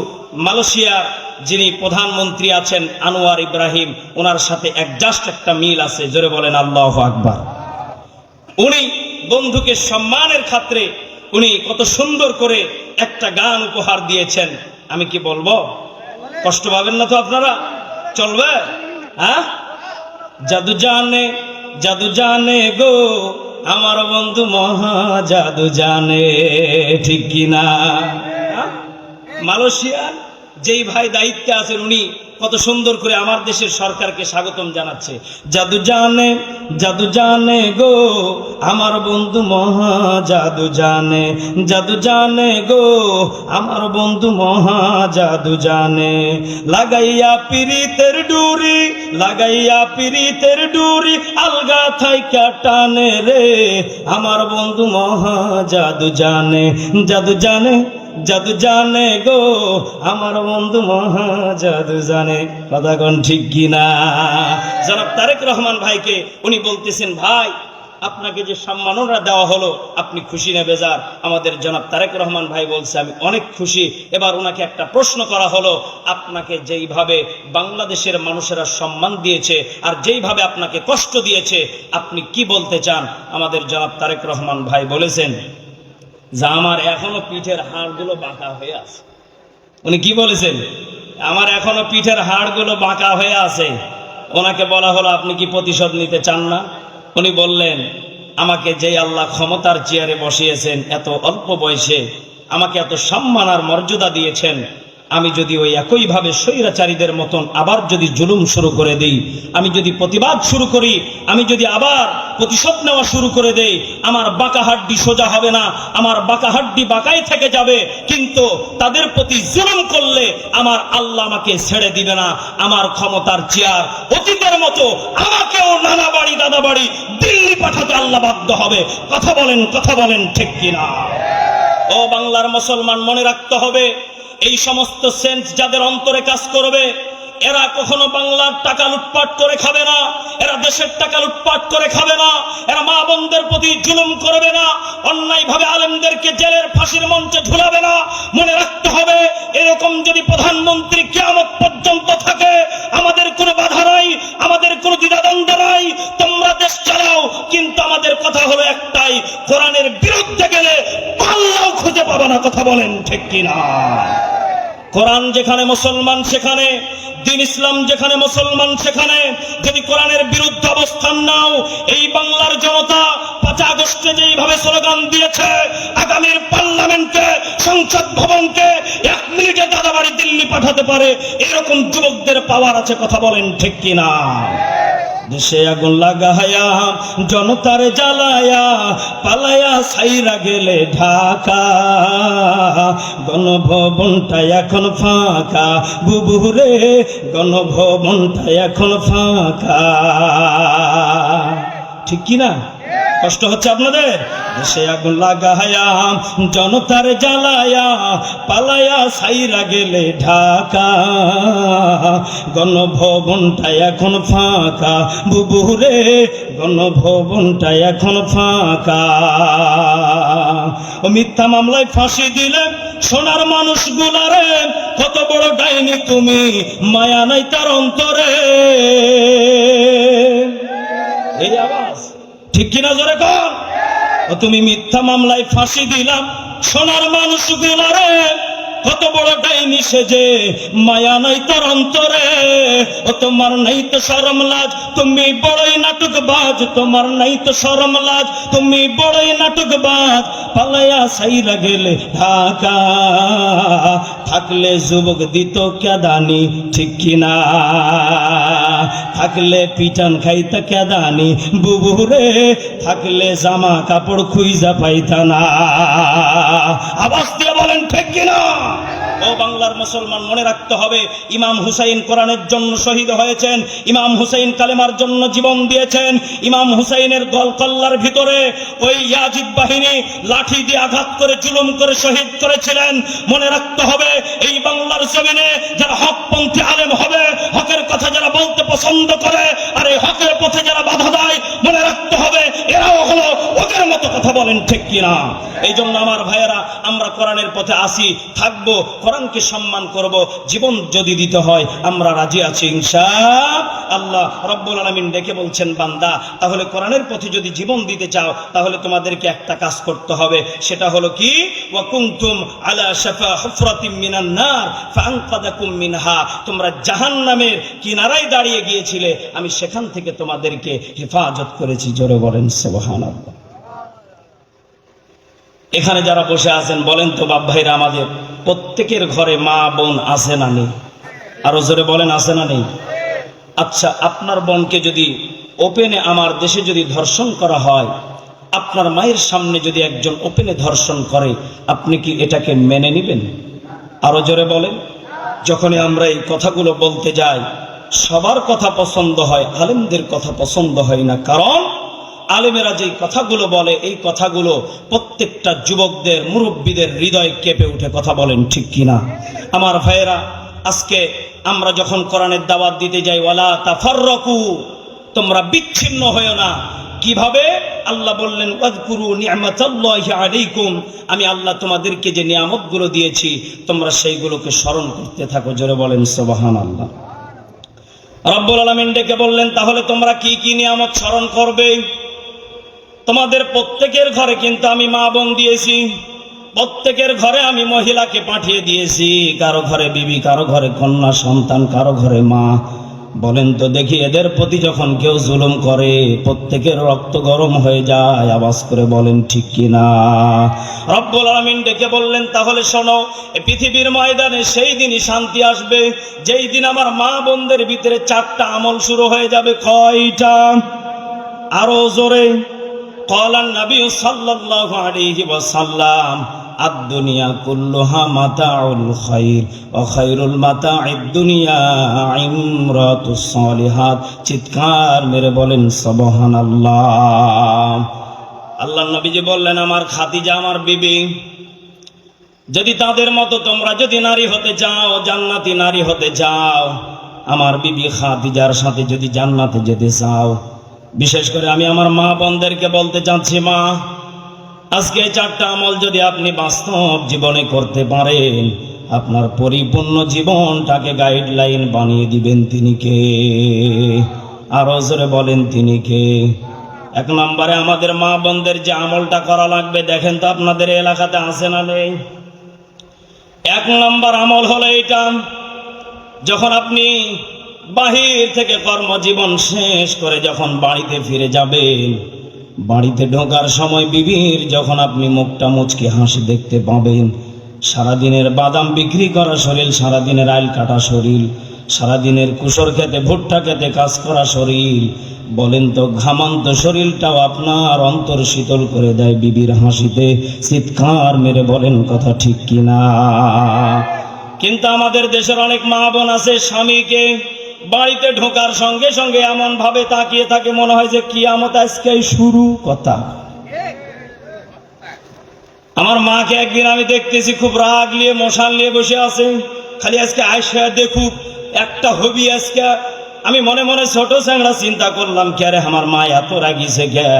মালয়েশিয়ার যিনি প্রধানমন্ত্রী আছেন আনোয়ার ইব্রাহিম, ওনার সাথে একজাস্ট একটা মিল আছে। জোরে বলেন আল্লাহু আকবার। উনি বন্ধুকে সম্মানের খাতিরে উনি কত সুন্দর করে একটা গান উপহার দিয়েছেন। আমি কি বলবো? কষ্ট পাবেন না তো আপনারা? চলবে? হ্যাঁ, জাদু জানে গো আমার বন্ধু মহা জাদু জানে, ঠিক কিনা? মালয়েশিয়ার যেই ভাই দায়িত্বে আছেন, উনি কত সুন্দর করে আমার দেশের সরকারকে স্বাগতম জানাচ্ছে। জাদু জানে গো আমার বন্ধু মহা জাদু জানে গো আমার বন্ধু মহা জাদু জানে, লাগাইয়া পিরিতের ডুরি আলগা থাইকা টানে রে, আমার বন্ধু মহা জাদু জানে গো আমার বন্ধু মহা জাদু জানে। কথা কোন ঠিক কিনা? জনাব তারেক রহমান ভাইকে উনি বলতেছেন, ভাই আপনাকে যে সম্মাননা দেওয়া হলো, আপনি খুশি না বেজার? আমাদের জনাব তারেক রহমান ভাই বলছে, আমি অনেক খুশি। এবার ওনাকে একটা প্রশ্ন করা হলো, আপনাকে যেইভাবে বাংলাদেশের মানুষেরা সম্মান দিয়েছে আর যেইভাবে আপনাকে কষ্ট দিয়েছে, আপনি কি বলতে চান? আমাদের জনাব তারেক রহমান ভাই বলেছেন যে আমার এখনো পিঠের হাড়গুলো বাঁকা হয়ে আছে। উনি কি বলেছেন? আমার এখনো পিঠের হাড়গুলো বাঁকা হয়ে আছে। ওনাকে বলা হলো, আপনি কি প্রতিশোধ নিতে চান না? উনি বললেন, আমাকে যেই আল্লাহ ক্ষমতার চেয়ারে বসিয়েছেন, এত অল্প বয়সে আমাকে এত সম্মান আর মর্যাদা দিয়েছেন, আমি যদি ওই একইভাবে স্বৈরাচারীদের মতন আবার যদি জুলুম শুরু করে দেই, আমি যদি প্রতিবাদ শুরু করি, আমি যদি আবার প্রতিশোধ নেওয়া শুরু করে দেই, আমার বাঁকা হাড্ডি সোজা হবে না, আমার বাঁকা হাড্ডি বাঁকাই থেকে যাবে। কিন্তু তাদের প্রতি জুলুম করলে আমার আল্লাহ আমাকে ছেড়ে দিবে না। আমার ক্ষমতার চেয়ার অতীতের মতো আমাকেও নানা বাড়ি দাদা বাড়ি দিল্লি পাঠাতে আল্লাহ বাধ্য হবে। কথা বলেন ঠিক কিনা? ও বাংলার মুসলমান, মনে রাখতে হবে, এই সমস্ত সেন্স যাদের অন্তরে কাজ করবে, এরা কখনো বাংলার টাকা লুটপাট করে খাবে না, এরা দেশের টাকা লুটপাট করে খাবে না, এরা মা বোনদের প্রতি জুলুম করবে না, অন্যায়ভাবে আলেমদেরকে জেলের ফাঁসির মঞ্চে ঝুলাবে না। মনে রাখতে হবে, এরকম যদি প্রধানমন্ত্রী কিয়ামত পর্যন্ত থাকে, আমাদের কোনো বাধা নাই, আমাদের কোনো দ্বিধাদ্বন্দ্ব নাই, তোমরা দেশ চালাও, কিন্তু আমাদের কথা হলো একটাই, কোরআনের বিরুদ্ধে গেলে পাল্লাও খুঁজে পাবে না। কথা বলেন ঠিক কিনা? কোরআন যেখানে মুসলমান সেখানে, দিন ইসলাম যেখানে মুসলমান সেখানে যদি কোরআনের বিরুদ্ধে অবস্থান নাও, এই বাংলার জনতা 5 আগস্টে যেইভাবে স্লোগান দিয়েছে, আগামীর পার্লামেন্টে সংসদ ভবনকে 1 মিনিটে দাদাবাড়ি দিল্লি পাঠাতে পারে, এরকম যুবকদের পাওয়ার আছে। কথা বলেন ঠিক কিনা? দেশে আগুন লাগায়া জনতার জ্বালায়া পালায়া সাইরা গেলে ঢাকা, গণভবনটা এখন ফাঁকা, বুবুরে গণভবনটা এখন ফাঁকা। ঠিক কিনা? কষ্ট হচ্ছে আপনাদের? দেশে আগুন লাগায়া জনতার জ্বালায়া পালায়া সাইরা গেলে ঢাকা, গণভবনটা এখন ফাঁকা, বুবুরে গণভবনটা এখন ফাঁকা। ও মিথ্যা মামলায় ফাঁসি দিলে সোনার মানুষগুলারে, কত বড় ডাইনি তুমি, মায়া নাই তার অন্তরে। এই আওয়াজ ঠিক কিনা? জোরে কর। ও তুমি মিথ্যা মামলায় ফাঁসি দিলাম সোনার মানুষগুলারে, কত বড় ডাইনি সেজে, মায়া নাই তোর অন্তরে। ও তোমার নাই তো শরম লাজ, তুমি বড়ই নাটকবাজ, তোমার নাই তো শরম লাজ, তুমি বড়ই নাটকবাজ। পালায়া সাইরা গেলে ঢাকা, থাকলে যুবক দিত কেদানি, ঠিক কিনা? থাকলে পিটান খাইতা কেদানি, বুবুরে থাকলে জামা কাপড় খুইজা পাইতা না। আওয়াজ দিয়ে বলেন ঠিক কিনা? ও বাংলার মুসলমান, মনে রাখতে হবে, ইমাম হুসাইন কোরআনের জন্য শহীদ হয়েছেন, ইমাম হুসাইন কালেমার জন্য জীবন দিয়েছেন। ইমাম হুসাইনের গলকল্লার ভিতরে ওই ইয়াজিদ বাহিনী লাঠি দিয়ে আঘাত করে জুলুম করে শহীদ করেছিলেন। মনে রাখতে হবে, এই বাংলার জমিনে যারা হকপন্থী আলেম হবে, হকের কথা যারা বলতে পছন্দ করে, আর এই হকের পথে যারা বাধা দেয়, মনে রাখতে হবে এরাও হলো ওদের মতো। কথা বলেন ঠিক কিনা? এই জন্য আমার ভাইয়েরা, আমরা কোরআনের পথে আসি, থাকবো, কোরআনকে সম্মান করব, জীবন যদি দিতে হয় আমরা রাজি আছি ইনশাআল্লাহ। রব্বুল আলামিন ডেকে বলছেন, বান্দা তাহলে কোরআনের পথে যদি জীবন দিতে চাও, তাহলে তোমাদেরকে একটা কাজ করতে হবে, সেটা হলো কি? ওয়া কুনতুম আলা শাফা হুফরাতিম মিনান নার ফাআনকাদাকুম মিনহা, তোমরা জাহান্নামের কিনারায় দাঁড়িয়ে গিয়েছিলে, আমি সেখান থেকে তোমাদেরকে হেফাজত করেছি। জোরে বলেন সুবহানাল্লাহ। এখানে যারা বসে আছেন বলেন তো বাপ ভাইরা, আমাদের প্রত্যেকের ঘরে মা বোন আছে না নেই? আরো জোরে বলেন, আছে না নেই? আচ্ছা, আপনার বোনকে যদি ওপেনে আমার দেশে যদি ধর্ষণ করা হয়, আপনার মায়ের সামনে যদি একজন ওপেনে ধর্ষণ করে, আপনি কি এটাকে মেনে নেবেন? আরো জোরে বলেন। যখনই আমরা এই কথাগুলো বলতে যাই, সবার কথা পছন্দ হয়, আলেমদের কথা পছন্দ হয় না। কারণ আলেমেরা যেই কথাগুলো বলে, এই কথাগুলো প্রত্যেকটা যুবকদের, মুরব্বীদের হৃদয় কেঁপে উঠে। কথা বলেন ঠিক কিনা? আমার ভাইয়েরা, আজকে আমরা যখন কোরআনের দাওয়াত দিতে যাই, ওয়ালা তাফাররাকু, তোমরা বিচ্ছিন্ন হয়ো না। কিভাবে? আল্লাহ বললেন, ওয়াজকুরু নি'মাতাল্লাহি আলাইকুম, আমি আল্লাহ তোমাদেরকে যে নিয়ামতগুলো দিয়েছি তোমরা সেইগুলোকে স্মরণ করতে থাকো। জোরে বলেন সুবহানাল্লাহ। রব্বুল আলামিন ডেকে বললেন, তাহলে তোমরা কি কি নিয়ামত স্মরণ করবে? তোমাদের প্রত্যেকের ঘরে কিন্তু আমি মা বোন দিয়েছি, প্রত্যেকের ঘরে আমি মহিলাকে পাঠিয়ে দিয়েছি, কারো ঘরে বিবি, কারো ঘরে কন্যা সন্তান, কারো ঘরে মা। বলেন তো দেখি, এদের প্রতি যখন কেউ জুলুম করে প্রত্যেকের রক্ত গরম হয়ে যায়। আওয়াজ করে বলেন ঠিক কিনা? রব্বুল আলামিন ডেকে বললেন, তাহলে শোনো, এই পৃথিবীর ময়দানে সেই দিনই শান্তি আসবে যেই দিন আমার মা বোনদের ভিতরে 4টা আমল শুরু হয়ে যাবে। কয়টা? আরো জোরে। ক্বালান নবী সাল্লাল্লাহু আলাইহি ওয়াসাল্লাম, আদ-দুনিয়া কুল্লুহা মাতাউল খায়র ওয়া খায়রুল মাতাইদ দুনিয়া ইমরাতুস সালিহাত। চিৎকার মেরে বলেন সুবহানাল্লাহ। আল্লাহর নবীজি বললেন, আমার খাদিজা, আমার বিবি, যদি তাদের মতো তোমরা যদি নারী হতে চাও, জান্নাতি নারী হতে চাও, আমার বিবি খাদিজার সাথে যদি জান্নাতে যেতে চাও, বিশেষ করে আমি আমার মা বোনদেরকে বলতে চাচ্ছি, মা, আজকে 4টা আমল যদি আপনি বাস্তব জীবনে করতে পারেন, আপনার পরিপূর্ণ জীবনটাকে গাইডলাইন বানিয়ে দিবেন। তিনি কে? আরো জোরে বলেন, তিনি কে? 1 নম্বরে আমাদের মা বোনদের যে আমলটা করা লাগবে, দেখেন তো আপনাদের এলাকাতে আছে না নেই? 1 নম্বর আমল হলো এটা, যখন আপনি বাহির থেকে কর্মজীবন শেষ করে যখন বাড়িতে ফিরে যাবেন, বাড়িতে ঢোকার সময় বিবির যখন আপনি মুখটা মুচকি হাসি দেখতে পাবেন, সারাদিনের বাদাম বিক্রি করা শরীর, সারাদিনের আইল কাটা শরীর, সারাদিনের কুসর খেতে ভুট্টা খেতে কাজ করা শরীর, বলেন তো ঘামান্ত শরীরটাও আপনার অন্তর শীতল করে দেয় বিবির হাসিতে। চিৎকার মেরে বলেন কথা ঠিক কিনা? কিন্তু আমাদের দেশের অনেক মা বোন আছে, স্বামীকে বাড়িতে ঢোকার সঙ্গে সঙ্গে এমন ভাবে তাকিয়ে থাকে, মনে হয় যে কিয়ামত আজকেই শুরু। কথা। আমার মাকে একদিন আমি দেখতেছি খুব রাগ নিয়ে মশাল নিয়ে বসে আছে, খালি আজকে আয়সা দেখুক একটা হবি আজকে। আমি মনে মনে ছোট চ্যাংড়া চিন্তা করলাম, কে রে আমার মা এত রাগিছে কে?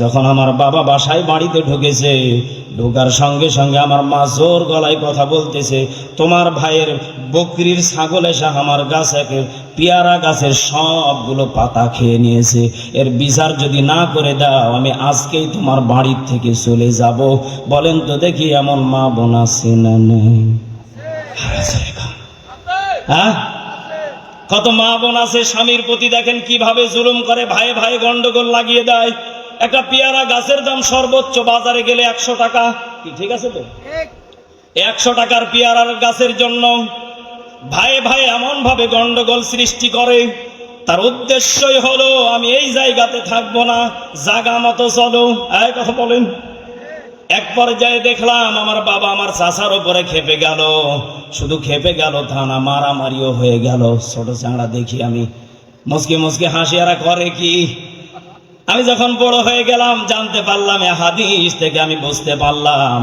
যখন আমার বাবা বাসায় বাড়িতে ঢুকেছে, ঢোকার সঙ্গে সঙ্গে আমার মা জোর গলায় কথা বলতেছে, তোমার ভাইয়ের বকরির ছাগল এসে আমার গাছের পেয়ারা গাছের সবগুলো পাতা খেয়ে নিয়েছে, এর বিচার যদি না করে দাও আমি আজকেই তোমার বাড়ির থেকে চলে যাব। বলেন তো দেখি এমন মা বোন আছে না নেই? হ্যাঁ, কত মা বোন আছে স্বামীর প্রতি দেখেন কিভাবে জুলুম করে, ভাই ভাই গন্ডগোল লাগিয়ে দেয়। একটা পেয়ারা গাছের দাম সর্বোচ্চ বাজারে গেলে 100 টাকা। কি ঠিক আছে তো? 100 টাকার পেয়ারার গাছের জন্য ভাই ভাই এমন ভাবে গন্ডগোল সৃষ্টি করে, তার উদ্দেশ্যই হলো আমি এই জায়গাতে থাকবো না, জায়গা মতো চলো। এই কথা বলেন। এক পর্যায়ে দেখলাম আমার বাবা আমার চাচার উপরে খেপে গেল। শুধু খেপে গেল তা না, মারামারিও হয়ে গেল। ছোট চাংড়া দেখি আমি, মুসকে মুসকে হাসি। এরা করে কি? আমি যখন বড় হয়ে গেলাম জানতে পারলাম, এ হাদিস থেকে আমি বুঝতে পারলাম,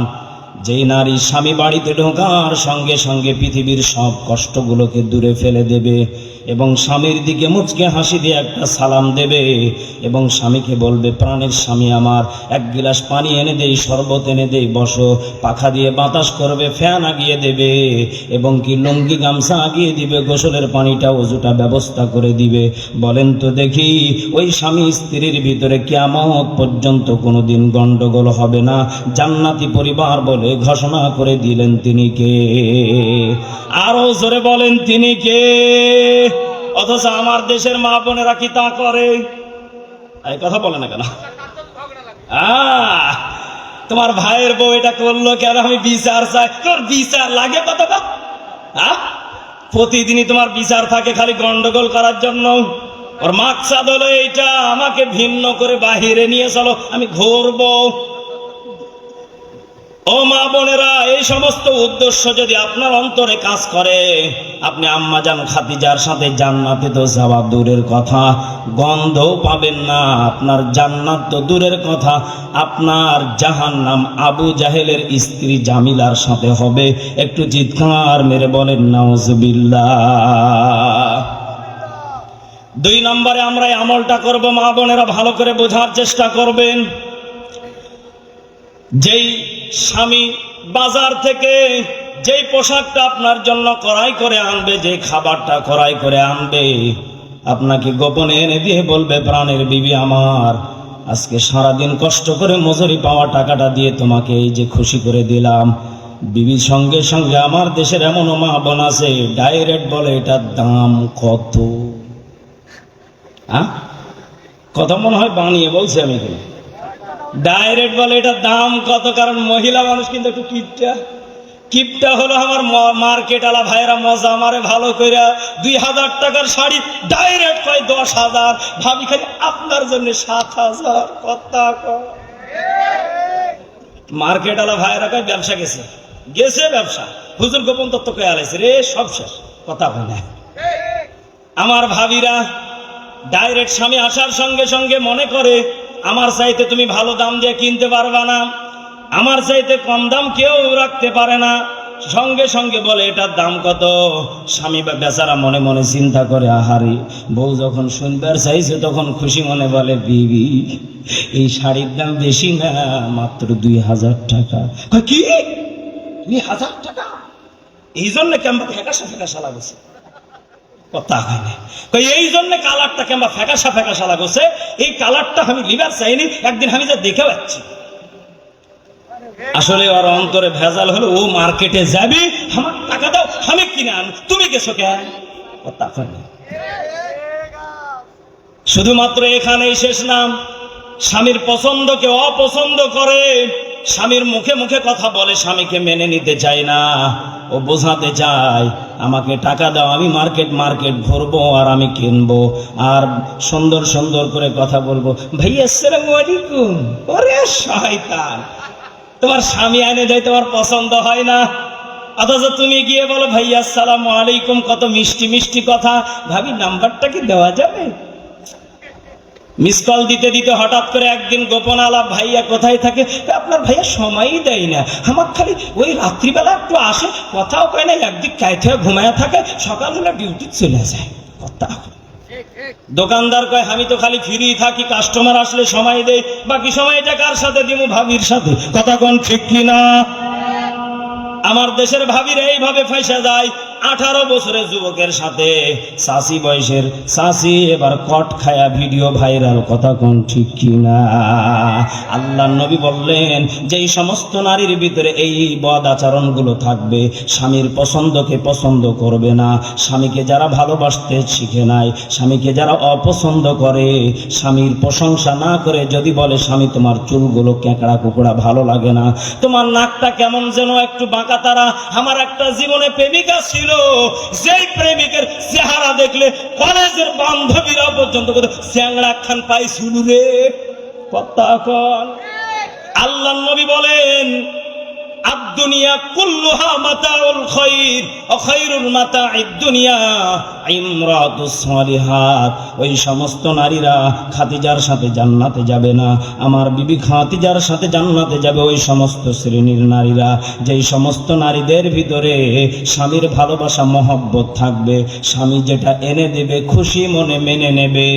যেই নারী স্বামী বাড়িতে ঢোকার সঙ্গে সঙ্গে পৃথিবীর সব কষ্টগুলোকে দূরে ফেলে দেবে এবং স্বামীর দিকে মুচকে হাসি দিয়ে একটা সালাম দেবে এবং স্বামীকে বলবে, প্রাণের স্বামী আমার, 1 গিলাস পানি এনে দেই, শরবত এনে দেই, বসো, পাখা দিয়ে বাতাস করবে, ফ্যান আগিয়ে দেবে এবং কি লুঙ্গি গামছা আগিয়ে দিবে, গোসলের পানিটা ওজুটা ব্যবস্থা করে দিবে। বলেন তো দেখি, ওই স্বামী স্ত্রীর ভিতরে কিয়ামত পর্যন্ত কোনোদিন গন্ডগোল হবে না। জান্নাতি পরিবার বলে ঘোষণা করে দিলেন। তিনি কে? আরো জোরে বলেন, তিনি কে? অথচ আমার দেশের মা বোনেরা কি তা করে? এই কথা বলে না কেন? তোমার ভাইয়ের বউ এটা করলো কেন? আমি বিচার চাই। তোর বিচার লাগে কতটা? প্রতিদিনই তোমার বিচার থাকে খালি গন্ডগোল করার জন্য। ওর মাকসাদ হলো এইটা, আমাকে ভিন্ন করে বাহিরে নিয়ে চলো, আমি ঘুরবো। ও মা বোনেরা, এই সমস্ত উদ্দেশ্য যদি আপনার অন্তরে কাজ করে, আপনি আম্মাজান খাদিজার সাথে জান্নাতে তো যাওয়া দূরের কথা, গন্ধও পাবেন না। আপনার জান্নাত তো দূরের কথা, আপনার জাহান্নাম আবু জাহেলের স্ত্রী জামিলার সাথে হবে। একটু চিৎকার মেরে বলেন নাউজুবিল্লাহ। 2 নম্বরে আমরা এই আমলটা করব, মা বোনেরা ভালো করে বোঝার চেষ্টা করবেন। যেই স্বামী বাজার থেকে যেই পোশাকটা আপনার জন্য ক্রয় করে আনবে, যে খাবারটা ক্রয় করে আনবে, আপনাকে গোপনে এনে দিয়ে বলবে, প্রাণের বিবি আমার, আজকে সারাদিন কষ্ট করে মজুরি পাওয়া টাকাটা দিয়ে তোমাকে এই যে খুশি করে দিলাম। বিবির সঙ্গে সঙ্গে আমার দেশের এমনও মা বোন আছে, ডাইরেক্ট বলে এটার দাম কত। হ্যাঁ, কথা মনে হয় বানিয়ে বলছি আমি এখানে। ডাইরেক্ট বলে এটা দাম কত, কারণ মহিলা মানুষ কিন্তু একটু কিপটা হলো আমার মার্কেট আলা ভাইরা মজা আমারে ভালো করে 2000 টাকার শাড়ি ডাইরেক্ট কয় 10,000, ভাবি খালি আপনার জন্য 7,000। কথা মার্কেট আলা ভাইরা কয় ব্যবসা গেছে ব্যবসা, হুজুর গোপন তত্ত্ব কয়ে আলাইছে রে, সব শেষ। কথা হয় না। আমার ভাবিরা ডাইরেক্ট স্বামী আসার সঙ্গে সঙ্গে মনে করে আমার চাইতে তুমি ভালো দাম দিয়ে কিনতে পারবা না, আমার চাইতে কম দাম কেউ রাখতে পারে না। সঙ্গে সঙ্গে বলে এটার দাম কত। স্বামী বেচারা মনে মনে চিন্তা করে, আহারে বউ যখন শুনবার চাইছে তখন খুশি মনে বলে, বিবি এই শাড়ির দাম বেশি না, মাত্র 2,000 টাকা। কি 2,000 টাকা? এই জন্য কেমন ফেকাশা লাগছে। কথা হয় না। এই জন্য কালারটা কেমন ফেকাশা লাগছে। এই কালারটা আমি লিবার চাইনি, একদিন আমি যা দেখে পাচ্ছি। আসলে ওর অন্তরে ভেজাল হলো, ও মার্কেটে যাবি, আমার টাকা দাও আমি কিনে আন, তুমি গেছো কেন? কথা হয় না। শুধুমাত্র এখানেই শেষ না, স্বামীর পছন্দকে অপছন্দ করে, স্বামীর মুখে মুখে কথা বলে, স্বামীকে মেনে নিতে চায় না। ও বোঝাতে চায় আমাকে টাকা দাও, আমি মার্কেট ঘুরবো আর আমি কিনবো আর সুন্দর সুন্দর করে কথা বলবো। ভাইয়া আসসালামু আলাইকুম। ওরে শয়তান, তোমার স্বামী এনে দেয়, তোমার পছন্দ হয় না, অথচ তুমি গিয়ে বলো ভাইয়া আসসালামু আলাইকুম, কত মিষ্টি মিষ্টি কথা। ভাবি নাম্বারটা কি দেওয়া যাবে? মিস কল দিতে দিতে হঠাৎ করে একদিন গোপন আলাপ, ভাইয়া কোথায় থাকে? আপনার ভাইয়া সময়ই দেয় না, আমার খালি ওই রাত্রিবেলা একটু আসে, কথাও কয় না, একদিক কায়থে ঘুমায় থাকে, সকালবেলা ডিউটি চলে যায়। কথা দোকানদার কয় আমি তো খালি ফ্রি থাকি, কাস্টমার আসলে সময় দেয়, বাকি সময়টা কার সাথে দিব? ভাবির সাথে। কথা কোন ঠিক কিনা? আমার দেশের ভাবির এইভাবে ফাঁসা যায়। 18 বছরের যুবকের সাথে চাষি বয়সের চাষি এবার কট খায়া ভিডিও ভাইরাল। কথা কোন ঠিক কিনা? আল্লাহ নবী বললেন যে এই সমস্ত নারীর ভিতরে এই বদ আচরণগুলো থাকবে, স্বামীর পছন্দকে পছন্দ করবে না, স্বামীকে যারা ভালোবাসতে শিখে নাই, স্বামীকে যারা অপছন্দ করে, স্বামীর প্রশংসা না করে যদি বলে স্বামী তোমার চুলগুলো কেঁকড়া কুকুড়া ভালো লাগে না, তোমার নাকটা কেমন যেন একটু বাঁকা তারা। আমার একটা জীবনে প্রেমিকা ছিল, যেই প্রেমিকের চেহারা দেখলে কলেজের বান্ধবীরা পর্যন্ত চ্যাংড়া খান পাইছিল রে। কথা কন। আল্লাহ নবী বলেন আদ-দুনিয়া কুল্লুহা মাতাউল খায়র ওয়া খায়রুল মাতা'id দুনিয়া ইমরাতুস সালিহাত। ওই সমস্ত নারীরা খাদিজার সাথে জান্নাতে যাবে না, আমার বিবি খাদিজার সাথে জান্নাতে যাবে ওই সমস্ত শ্রেণীর নারীরা যেই সমস্ত নারীদের ভিতরে স্বামীর ভালোবাসা মহব্বত থাকবে, স্বামী যেটা এনে দেবে খুশি মনে মেনে নেবে।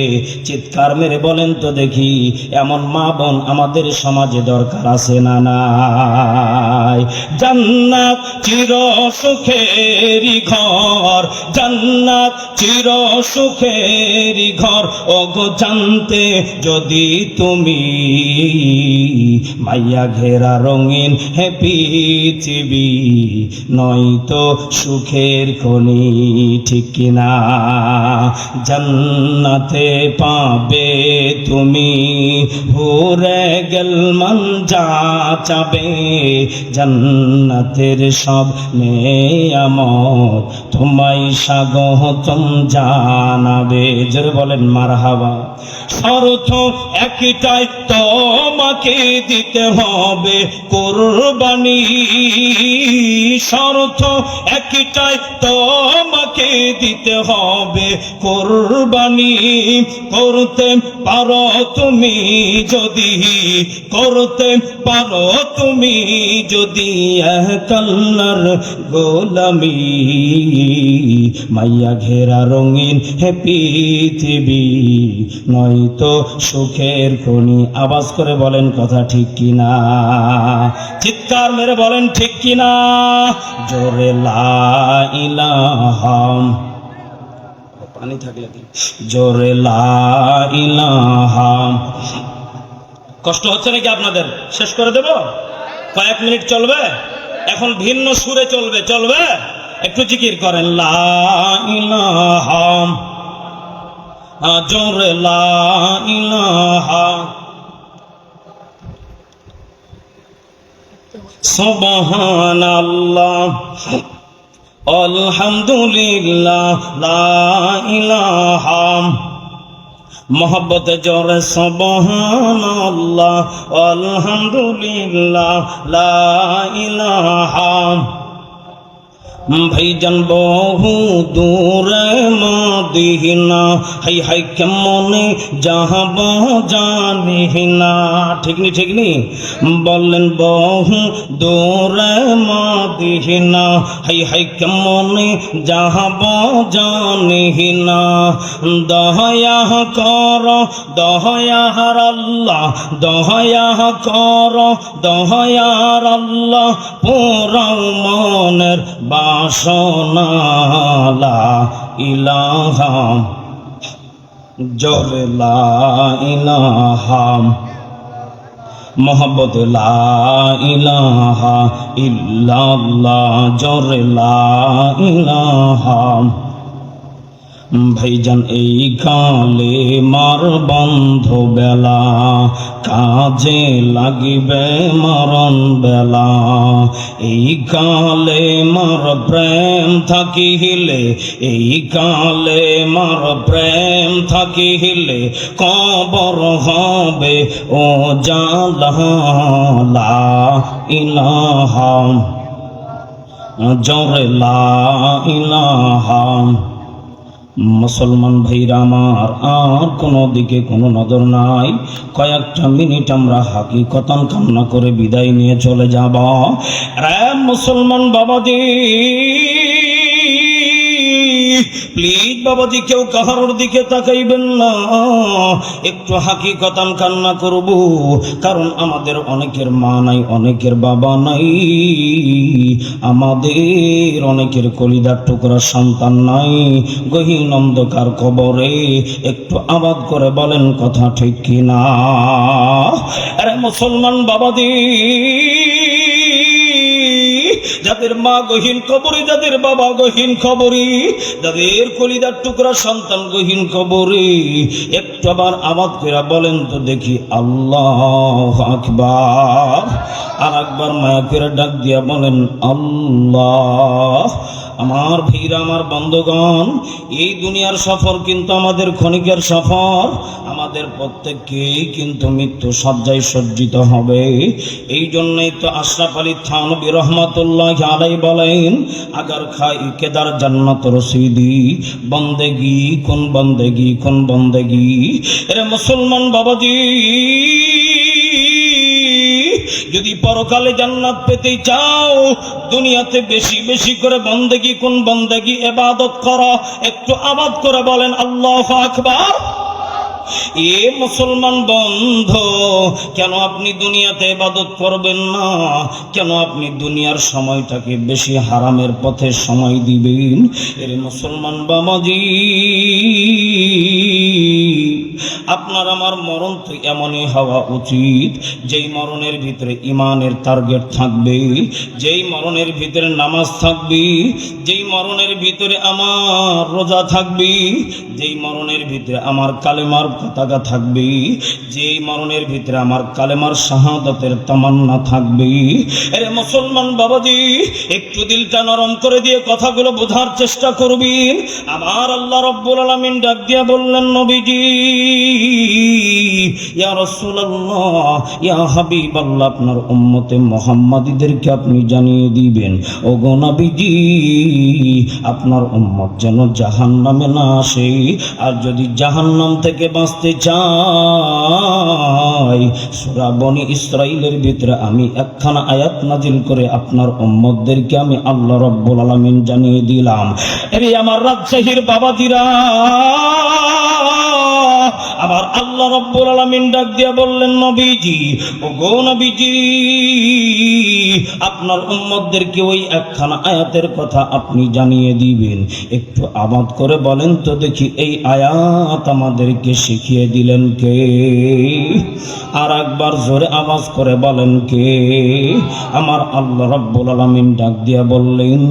চিৎকার মেরে বলেন তো দেখি, এমন মা বোন আমাদের সমাজে দরকার আছে না নাই? জান্নাত চির সুখেরি ঘর, জান্নাত চির সুখেরি ঘর, ওগো জানতে যদি তুমি, মাইয়া ঘেরা রঙিন হে পৃথিবী, নয়তো সুখের খনি। ঠিক কিনা? জান্নাতে পাবে তুমি হুরে গেলমান যা চাবে, জান্নাতের সব নেয়ামত তোমায় স্বাগতম জানাবে। জোরে বলেন মারহাবা। শর্ত একটাই, তোমাকে দিতে হবে কুরবানি। শর্ত একটাই, তোমাকে দিতে হবে কুরবানি। করতে পারো তুমি যদি, করতে পারো তুমি যদি এক আল্লাহর গোলামি, মাইয়া ঘেরা রঙিন হে পৃথিবী, নয়তো সুখের খনি। আওয়াজ করে বলেন কথা ঠিক কিনা? চিৎকার মেরে বলেন ঠিক কিনা? জোরে লা ইলাহা, পানি থাকলে জোরে লা ইলাহা। কষ্ট হচ্ছে নাকি আপনাদের? শেষ করে দেব? কয়েক মিনিট চলবে? এখন ভিন্ন সুরে চলবে, চলবে? একটু জিকির করেন লা ইলাহা জোরে লা ইলাহা সুবহানাল্লাহ আলহামদুলিল্লাহ লা ইলাহা মোহব্বতে জোরে সুবহানাল্লাহ আলহামদুলিল্লাহ লা ইলাহা ভাইজান বহু দূরে মদিনা হাই হাই কেমনে যাহব জানি না ঠিক নি বললেন বহু দূরে মদিনা হাই হাই কেমনে যাহব জানি না দয়া কর দয়ার আল্লাহ দয়া কর দয়ার আল্লাহ পুরাও মনের বাসনা লা ইলাহা জোরে লা ইলাহা মোহব্বত লা ইলাহা ইল্লাল্লাহ জোরে লা ইলাহা ভাইজান এই কালে মার বন্ধ বেলা কাজে লাগিবে মরণ বেলা এই কালে মার প্রেম থাকিলে এই কালে মার প্রেম থাকিলে কবর হবে ও জালা লা ইলাহা জোরে লা ইলাহা মুসলমান ভাইরা আমার আর কোনো দিকে কোনো নজর নাই কয়েকটা মিনিট আমরা হাকিকতান কান্না করে বিদায় নিয়ে চলে যাব রে মুসলমান বাবাজি প্লিজ বাবাজি কেউ কাহার দিকে তাকাইবেন না একটু হাকিকতান কান্না করব কারণ আমাদের অনেকের মা নাই অনেকের বাবা নাই আমাদের অনেকের কলিজার টুকরা সন্তান নাই গহীন অন্ধকার কবরে একটু আবাদ করে বলেন কথা ঠিক কিনা আরে মুসলমান বাবাজি যাদের মা গহীন কবরে যাদের বাবা গহীন কবরে যাদের কলিজার টুকরা সন্তান গহীন কবরে একটু আবার আওয়াজ করে বলেন তো দেখি আল্লাহু আকবার আর একবার মায়া করে ডাক দিয়া বলেন আল্লাহ আমার ভাইরা আমার বন্ধুগণ এই দুনিয়ার সফর কিন্তু আমাদের ক্ষণিকের সফর আমাদের প্রত্যেককেই কিন্তু মৃত্যু সজ্জায় সজ্জিত হবে এই জন্যই তো আশরাফ আলী থানভী রহমাতুল্লাহ আলাইহি বলেন আগার খাই কেদার জান্নাত রসিদি বন্দেগি কোন বন্দেগি এরে মুসলমান বাবাজি যদি পরকালে জান্নাত পেতে চাও দুনিয়াতে বেশি বেশি করে বন্দেগি কোন বন্দেগি ইবাদত করো একটু আবাদ করে বলেন আল্লাহু আকবার এ মুসলমান বন্ধু কেন আপনি দুনিয়াতে ইবাদত করবেন না কেন আপনি দুনিয়ার সময়টাকে বেশি হারামের পথে সময় দিবেন এর মুসলমান বাবাজি আপনার আমার মরণ তো এমনই হওয়া উচিত যেই মরণের ভিতরে ইমানের টার্গেট থাকবে যেই মরণের ভিতরে নামাজ থাকবে যেই মরণের ভিতরে আমার রোজা থাকবে যেই মরণের ভিতরে আমার কালেমার পতাকা থাকবে যেই মরণের ভিতরে আমার কালেমার শাহাদাতের তামান্না থাকবে আরে মুসলমান বাবাজি একটু দিলটা নরম করে দিয়ে কথাগুলো বোঝার চেষ্টা করবেন আমার আল্লাহ রাব্বুল আলামিন ডাক দিয়া বললেন নবীজি ইয়া রাসূলুল্লাহ ইয়া হাবিবাল্লাহ আপনার উম্মতে মুহাম্মাদীদেরকে আপনি জানিয়ে দিবেন ওগো নবীজি আপনার উম্মত যেন জাহান্নামে না আসে আর যদি জাহান্নাম থেকে বাঁচতে চাই সূরা বনি ইসরাইলের ভিতরে আমি একখানা আয়াত নাজিল করে আপনার উম্মতদেরকে আমি আল্লাহ রাব্বুল আলামিন জানিয়ে দিলাম এরে আমার রাজশাহীর বাবাজিরা আমার আল্লাহ আল্লাহ রাব্বুল আলামিন ডাক দিয়া বললেন, নবীজি, ওগো নবীজি, আপনার উম্মতদেরকে ওই একখানা আয়াতের কথা আপনি জানিয়ে দিবেন। একটু আবাদ করে বলেন তো দেখি, এই আয়াত আমাদেরকে শিখিয়ে দিলেন কে? আর একবার জোরে আওয়াজ করে বলেন কে? আমার আল্লাহ রাব্বুল আলামিন ডাক দিয়া বললেন,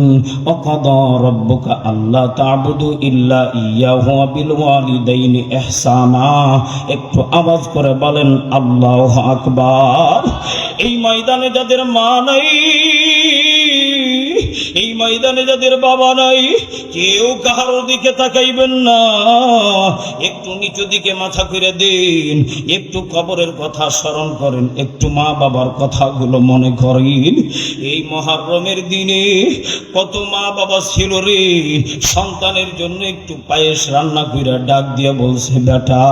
ওয়াকাদা রাব্বুকা আল্লা তা'বুদু ইল্লা ইয়াহু ওয়া বিল ওয়ালিদাইনি ইহসানা। একটু আওয়াজ করে বলেন আল্লাহু আকবার। এই ময়দানে যাদের মা নাই, এই ময়দানে যাদের বাবা নাই, কেউ কাহার দিকে তাকাইবেন না, একটু নিচু দিকে মাথা করে দিন, একটু কবরের কথা স্মরণ করেন, একটু মা বাবার কথাগুলো মনে করেন। এই মুহররমের দিনে কত মা বাবা ছিল রে, সন্তানের জন্য একটু পায়েস রান্না করে ডাক দিয়া বলছে, বেটা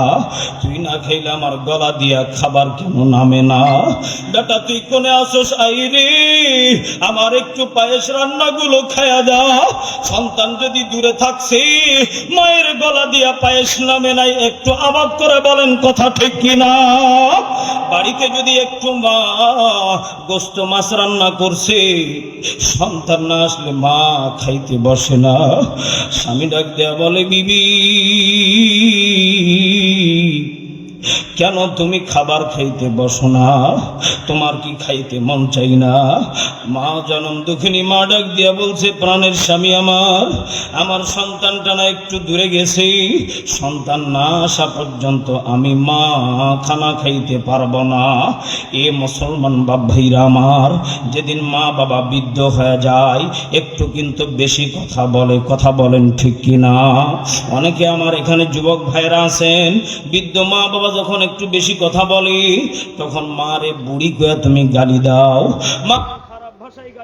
তুই না খাইলে আমার গলা দিয়া খাবার কেন নামে না? বেটা তুই কোনে আসোস, আই রে আমার একটু পায়েস রান্নাগুলো খায়া যা। সন্তান যদি দূরে থাকছে, মায়ের গলা দিয়া পায়েস নামে নাই, একটু আবাদ করে বলেন কথা ঠিক কিনা? বাড়িতে যদি একটু মা গোস্ত মাছ রান্না করছে, সন্তান না আসলে মা খাইতে বসে না। স্বামী ডাক দেয়া বলে, বিবি কেন তুমি খাবার খাইতে বসো না? তোমার কি খাইতে মন চাই না? মা জনম দুঃখিনী মা ডাক দিয়া বলছে, প্রাণের স্বামী আমার, আমার সন্তানটা না একটু দূরে গেছে, সন্তান না আসা পর্যন্ত আমি মা খানা খাইতে পারবো না। এ মুসলমান বাপ ভাইরা আমার, যেদিন মা বাবা বৃদ্ধ হয়ে যায় একটু কিন্তু বেশি কথা বলে, কথা বলেন ঠিক কিনা? অনেকে আমার এখানে যুবক ভাইরা আছেন, বৃদ্ধ মা বাবা যখন একটু বেশি কথা বলে, তখন মারে বুড়ি কয়ে তুমি গালি দাও। মা